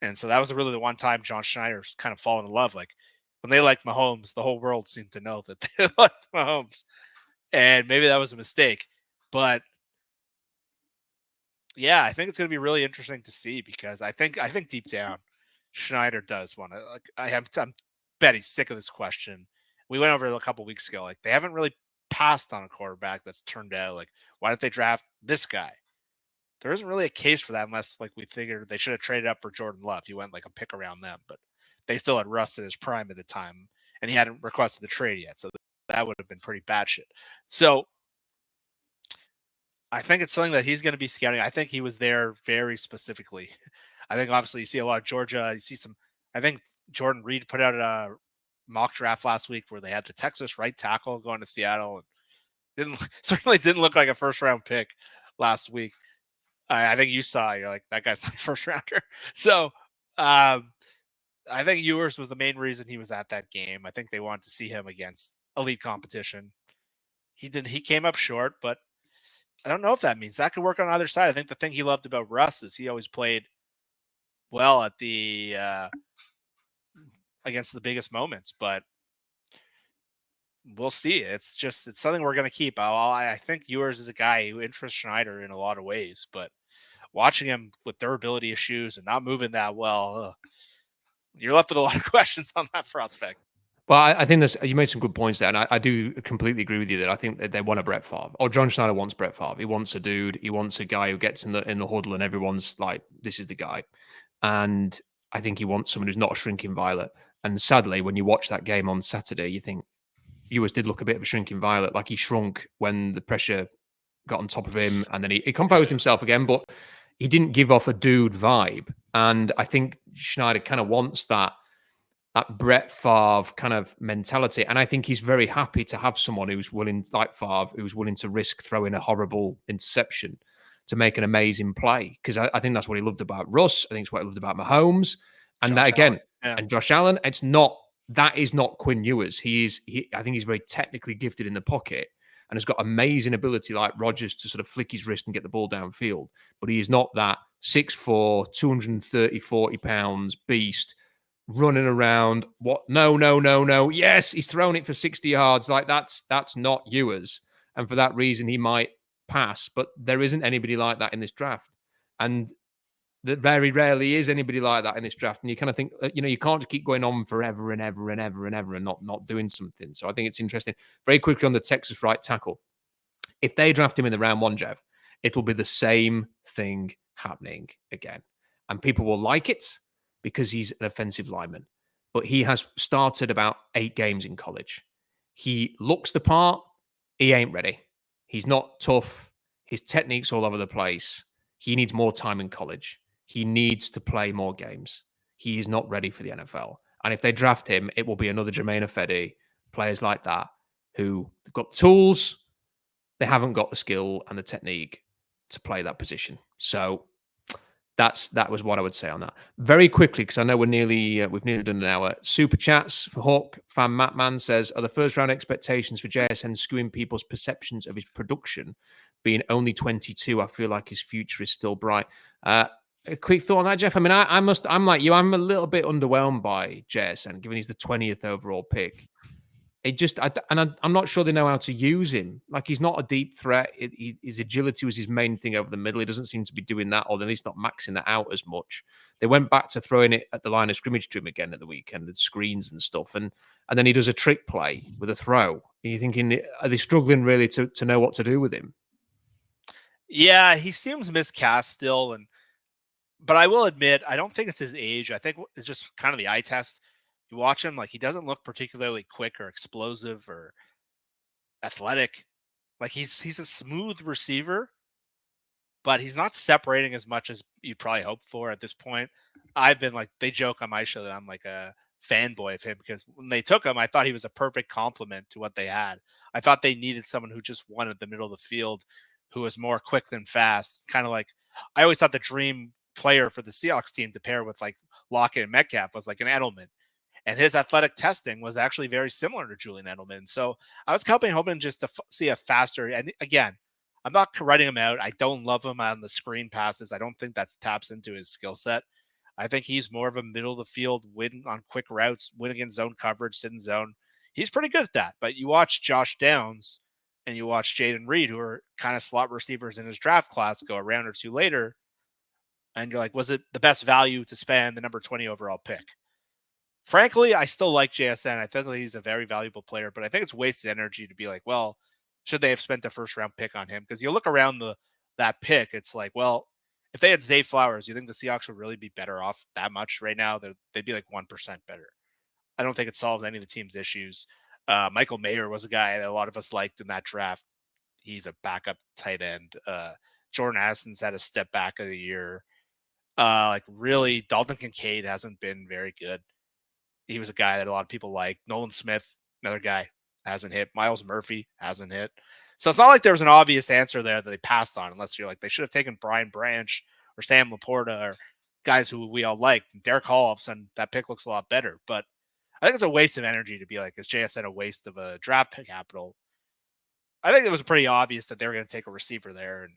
And so that was really the one time John Schneider's kind of fallen in love. Like when they liked Mahomes, the whole world seemed to know that they liked Mahomes. And maybe that was a mistake. But yeah, I think it's going to be really interesting to see, because I think deep down Schneider does want to. Like, I'm bet he's sick of this question. We went over it a couple weeks ago. Like, they haven't really passed on a quarterback that's turned out. Like, why don't they draft this guy? There isn't really a case for that unless, like, we figured they should have traded up for Jordan Love. He went like a pick around them, but they still had Russ in his prime at the time, and he hadn't requested the trade yet. So that would have been pretty batshit. So I think it's something that he's going to be scouting. I think he was there very specifically. I think obviously you see a lot of Georgia. You see some. I think Jordan Reed put out a mock draft last week where they had the Texas right tackle going to Seattle, and certainly didn't look like a first round pick last week. I think you saw. You're like, that guy's not a first rounder. So I think Ewers was the main reason he was at that game. I think they wanted to see him against elite competition. He didn't. He came up short, but I don't know if that means that could work on either side. I think the thing he loved about Russ is he always played well at the against the biggest moments, but we'll see. It's something we're going to keep. I think Ewers is a guy who interests Schneider in a lot of ways, but watching him with durability issues and not moving that well, you're left with a lot of questions on that prospect. Well, I think you made some good points there, and I do completely agree with you that I think that they want a Brett Favre. Or John Schneider wants Brett Favre. He wants a dude. He wants a guy who gets in the huddle and everyone's like, this is the guy. And I think he wants someone who's not a shrinking violet. And sadly, when you watch that game on Saturday, you think Ewers did look a bit of a shrinking violet, like he shrunk when the pressure got on top of him, and then he composed himself again, but he didn't give off a dude vibe. And I think Schneider kind of wants that Brett Favre kind of mentality. And I think he's very happy to have someone who's willing, like Favre, who's willing to risk throwing a horrible interception to make an amazing play. Because I think that's what he loved about Russ. I think it's what he loved about Mahomes. And Josh that again, Allen. Yeah. And Josh Allen, that is not Quinn Ewers. I think he's very technically gifted in the pocket and has got amazing ability like Rodgers to sort of flick his wrist and get the ball downfield. But he is not that 6'4", 230, 40 pounds beast running around. What? No. Yes, he's thrown it for 60 yards. Like that's not Ewers. And for that reason, he might pass. But there isn't anybody like that in this draft. And there very rarely is anybody like that in this draft. And you kind of think, you can't just keep going on forever and ever and ever and ever and not doing something. So I think it's interesting. Very quickly on the Texas right tackle. If they draft him in the round one, Jeff, it'll be the same thing happening again. And people will like it because he's an offensive lineman. But he has started about 8 games in college. He looks the part. He ain't ready. He's not tough. His technique's all over the place. He needs more time in college. He needs to play more games. He is not ready for the NFL. And if they draft him, it will be another Jermaine Ifedi, players like that, who have got the tools, they haven't got the skill and the technique to play that position. So that was what I would say on that. Very quickly, because I know we've nearly done an hour. Super chats for Hawk fan Matt Mann says, are the first round expectations for JSN skewing people's perceptions of his production? Being only 22, I feel like his future is still bright. A quick thought on that, Jeff. I mean, I'm like you. I'm a little bit underwhelmed by JSN, given he's the 20th overall pick. I'm not sure they know how to use him. Like, he's not a deep threat. His agility was his main thing over the middle. He doesn't seem to be doing that, or at least not maxing that out as much. They went back to throwing it at the line of scrimmage to him again at the weekend, with screens and stuff. And then he does a trick play with a throw. And you're thinking, are they struggling really to know what to do with him? Yeah, he seems miscast still. But I will admit, I don't think it's his age. I think it's just kind of the eye test. You watch him, like, he doesn't look particularly quick or explosive or athletic. Like, he's a smooth receiver, but he's not separating as much as you'd probably hope for at this point. I've been like, they joke on my show that I'm like a fanboy of him, because when they took him, I thought he was a perfect complement to what they had. I thought they needed someone who just wanted the middle of the field, who was more quick than fast. Kind of like, I always thought the dream player for the Seahawks team to pair with like Lockett and Metcalf was like an Edelman. And his athletic testing was actually very similar to Julian Edelman. So I was hoping just to see a faster, and again, I'm not writing him out. I don't love him on the screen passes. I don't think that taps into his skill set. I think he's more of a middle of the field, win on quick routes, win against zone coverage, sit in zone. He's pretty good at that. But you watch Josh Downs and you watch Jaden Reed, who are kind of slot receivers in his draft class, go a round or two later, and you're like, was it the best value to spend the number 20 overall pick? Frankly, I still like JSN. I think he's a very valuable player, but I think it's wasted energy to be like, well, should they have spent a first-round pick on him? Because you look around that pick, it's like, well, if they had Zay Flowers, you think the Seahawks would really be better off that much right now? They'd be like 1% better. I don't think it solves any of the team's issues. Michael Mayer was a guy that a lot of us liked in that draft. He's a backup tight end. Jordan Addison's had a step back of the year. Really, Dalton Kincaid hasn't been very good. He was a guy that a lot of people liked. Nolan Smith, another guy, hasn't hit. Miles Murphy hasn't hit. So it's not like there was an obvious answer there that they passed on, unless you're like, they should have taken Brian Branch or Sam Laporta or guys who we all liked. And Derek Hall, all of a sudden, that pick looks a lot better. But I think it's a waste of energy to be like, is JSN a waste of a draft pick capital? I think it was pretty obvious that they were going to take a receiver there. And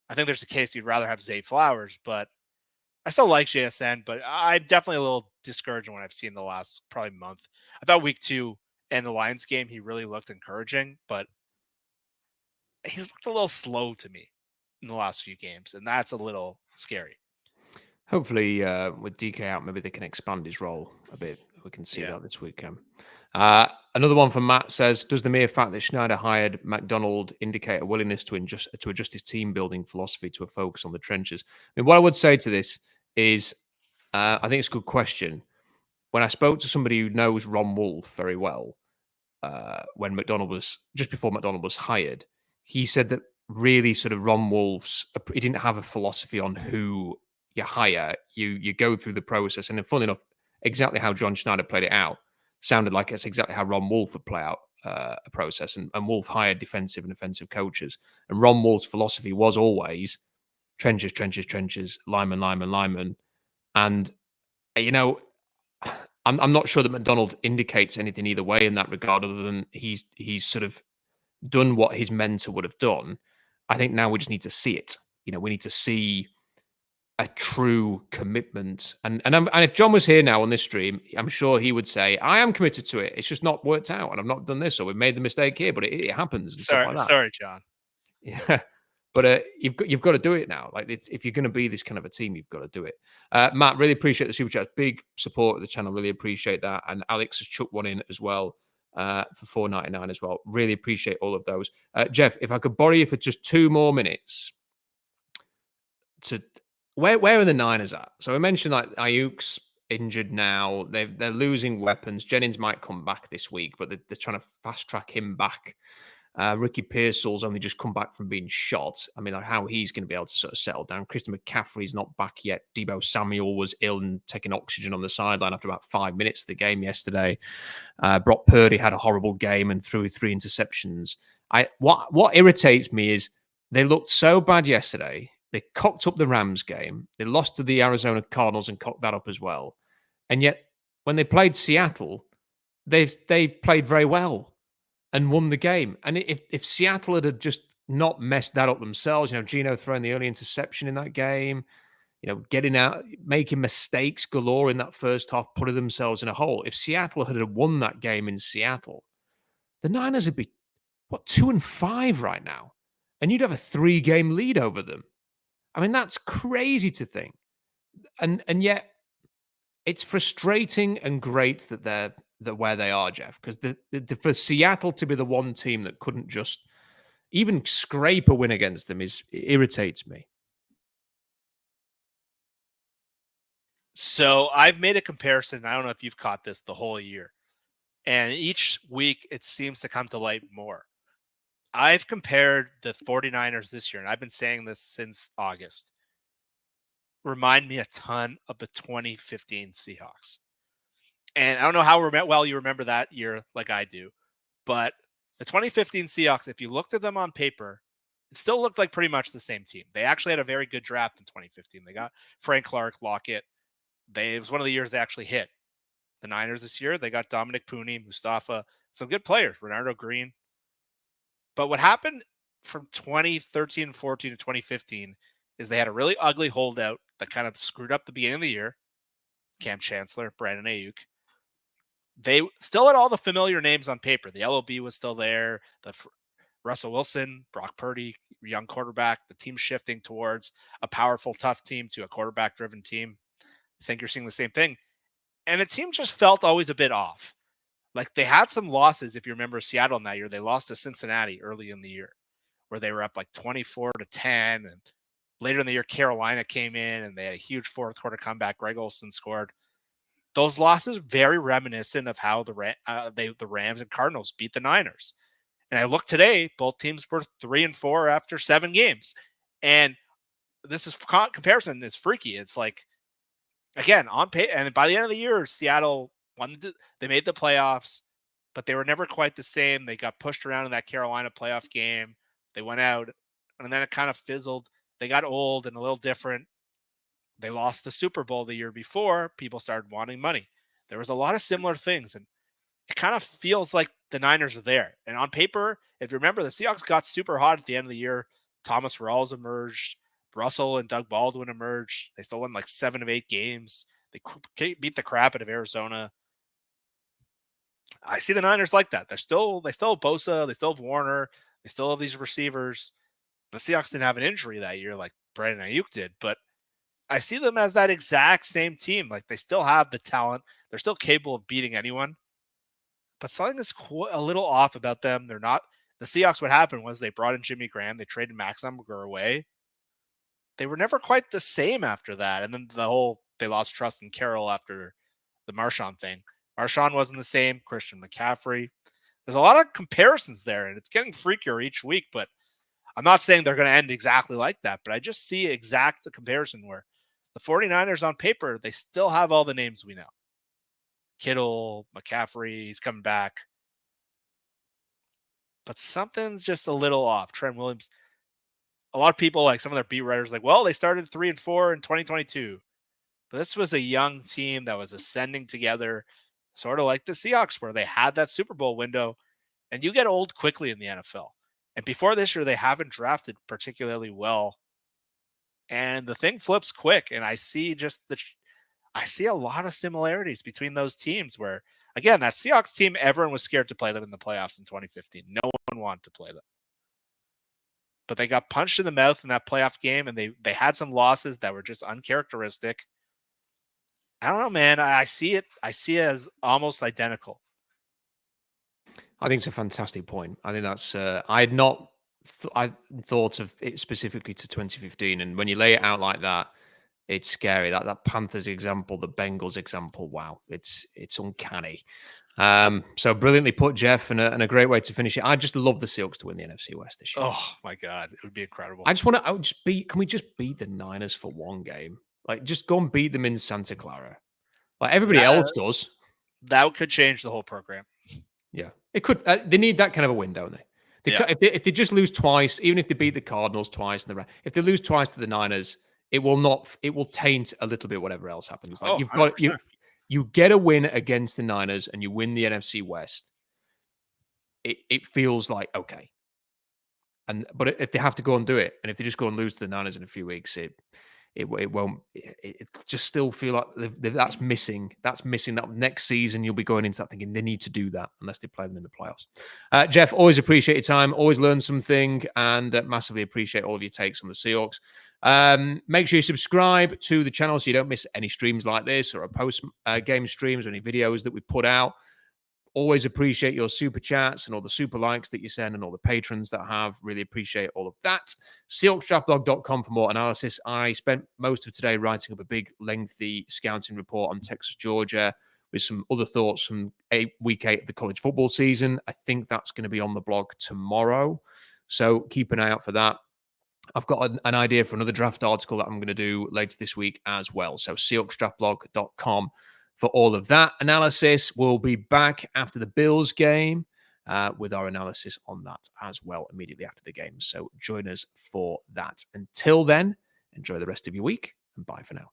I think there's a case you'd rather have Zay Flowers, but I still like JSN, but I'm definitely a little discouraged when I've seen the last probably month. I thought week 2 and the Lions game, he really looked encouraging, but he's looked a little slow to me in the last few games, and that's a little scary. Hopefully, with DK out, maybe they can expand his role a bit. We can see that this weekend. Another one from Matt says, does the mere fact that Schneider hired McDonald indicate a willingness to adjust his team building philosophy to a focus on the trenches? I mean, what I would say to this is, I think it's a good question. When I spoke to somebody who knows Ron Wolf very well, when McDonald was, just before McDonald was hired, he said that really sort of Ron Wolf's, he didn't have a philosophy on who you hire. You go through the process. And then funnily enough, exactly how John Schneider played it out sounded like it's exactly how Ron Wolf would play out a process. And Wolf hired defensive and offensive coaches. And Ron Wolf's philosophy was always trenches, trenches, trenches, lineman. And, you know, I'm not sure that McDonald indicates anything either way in that regard, other than he's sort of done what his mentor would have done. I think now we just need to see it. You know, we need to see a true commitment. And if John was here now on this stream, I'm sure he would say, I am committed to it. It's just not worked out, and I've not done this, or we've made the mistake here, but it happens. And stuff like that. Sorry, John. Yeah. But you've got to do it now. Like, if you're going to be this kind of a team, you've got to do it. Matt, really appreciate the super chat. Big support of the channel. Really appreciate that. And Alex has chucked one in as well for $4.99 as well. Really appreciate all of those. Jeff, if I could borrow you for just 2 more minutes to where are the Niners at? So I mentioned like Ayuk's injured now. They're losing weapons. Jennings might come back this week, but they're trying to fast track him back. Ricky Pearsall's only just come back from being shot. I mean, like, how he's going to be able to sort of settle down. Christian McCaffrey's not back yet. Deebo Samuel was ill and taking oxygen on the sideline after about 5 minutes of the game yesterday. Brock Purdy had a horrible game and threw 3 interceptions. What irritates me is they looked so bad yesterday. They cocked up the Rams game. They lost to the Arizona Cardinals and cocked that up as well. And yet, when they played Seattle, they played very well and won the game. And if Seattle had just not messed that up themselves, you know, Geno throwing the early interception in that game, you know, getting out, making mistakes galore in that first half, putting themselves in a hole. If Seattle had won that game in Seattle, the Niners would be, 2-5 right now. And you'd have a 3-game lead over them. I mean, that's crazy to think. And yet it's frustrating and great that they're where they are, Jeff, because for Seattle to be the one team that couldn't just even scrape a win against them it irritates me. So I've made a comparison. I don't know if you've caught this the whole year. And each week it seems to come to light more. I've compared the 49ers this year, and I've been saying this since August. Remind me a ton of the 2015 Seahawks. And I don't know how well you remember that year like I do, but the 2015 Seahawks, if you looked at them on paper, it still looked like pretty much the same team. They actually had a very good draft in 2015. They got Frank Clark, Lockett. It was one of the years they actually hit. The Niners this year, they got Dominic Pooney, Mustafa, some good players, Renardo Green. But what happened from 2013, 14 to 2015 is they had a really ugly holdout that kind of screwed up the beginning of the year. Cam Chancellor, Brandon Ayuk. They still had all the familiar names on paper. The LOB was still there. Russell Wilson, Brock Purdy, young quarterback. The team shifting towards a powerful, tough team to a quarterback-driven team. I think you're seeing the same thing. And the team just felt always a bit off. Like, they had some losses. If you remember Seattle in that year, they lost to Cincinnati early in the year, where they were up like 24-10, and Later in the year, Carolina came in and they had a huge fourth quarter comeback. Greg Olsen scored. Those losses very reminiscent of how the Rams and Cardinals beat the Niners. And I look today, both teams were 3-4 after 7 games. And this is comparison is freaky. It's like, again, on pay, and by the end of the year, Seattle they made the playoffs, but they were never quite the same. They got pushed around in that Carolina playoff game. They went out, and then it kind of fizzled. They got old and a little different. They lost the Super Bowl the year before. People started wanting money. There was a lot of similar things, and it kind of feels like the Niners are there. And on paper, if you remember, the Seahawks got super hot at the end of the year. Thomas Rawls emerged. Russell and Doug Baldwin emerged. They still won like 7 of 8 games. They beat the crap out of Arizona. I see the Niners like that. They still have Bosa. They still have Warner. They still have these receivers. The Seahawks didn't have an injury that year like Brandon Ayuk did, but I see them as that exact same team. Like they still have the talent. They're still capable of beating anyone. But something is a little off about them. They're not. The Seahawks, what happened was they brought in Jimmy Graham. They traded Max Umberger away. They were never quite the same after that. And then they lost trust in Carroll after the Marshawn thing. Marshawn wasn't the same. Christian McCaffrey. There's a lot of comparisons there, and it's getting freakier each week. But I'm not saying they're going to end exactly like that, but I just see the comparison where the 49ers on paper, they still have all the names we know. Kittle, McCaffrey, he's coming back. But something's just a little off. Trent Williams, a lot of people, like some of their beat writers, like, well, they started 3-4 in 2022. But this was a young team that was ascending together, sort of like the Seahawks, where they had that Super Bowl window, and you get old quickly in the NFL. And before this year, they haven't drafted particularly well. And the thing flips quick, and I see a lot of similarities between those teams where, again, that Seahawks team, everyone was scared to play them in the playoffs in 2015. No one wanted to play them. But they got punched in the mouth in that playoff game, and they had some losses that were just uncharacteristic. I don't know, man. I see it as almost identical. I think it's a fantastic point. I think that's I thought of it specifically to 2015, and when you lay it out like that, it's scary. That Panthers example, the Bengals example, wow, it's uncanny. So brilliantly put, Jeff, and a great way to finish it. I just love the Seahawks to win the NFC West this year. Oh my God, it would be incredible. Can we just beat the Niners for one game? Like, just go and beat them in Santa Clara, like everybody else does. That could change the whole program. Yeah, it could. They need that kind of a win, don't they? If they just lose twice, even if they beat the Cardinals twice, if they lose twice to the Niners, it will taint a little bit whatever else happens. Like you get a win against the Niners and you win the NFC West. It feels like okay. But if they have to go and do it, and if they just go and lose to the Niners in a few weeks, it won't. It just still feel like that's missing. That's missing. That next season, you'll be going into that thinking they need to do that unless they play them in the playoffs. Jeff, always appreciate your time. Always learn something, and massively appreciate all of your takes on the Seahawks. Make sure you subscribe to the channel so you don't miss any streams like this or post game streams or any videos that we put out. Always appreciate your super chats and all the super likes that you send and all the patrons that have. Really appreciate all of that. SeahawksDraftBlog.com for more analysis. I spent most of today writing up a big, lengthy scouting report on Texas, Georgia, with some other thoughts from week 8 of the college football season. I think that's going to be on the blog tomorrow. So keep an eye out for that. I've got an idea for another draft article that I'm going to do later this week as well. So SeahawksDraftBlog.com for all of that analysis. We'll be back after the Bills game with our analysis on that as well immediately after the game. So join us for that. Until then, enjoy the rest of your week and bye for now.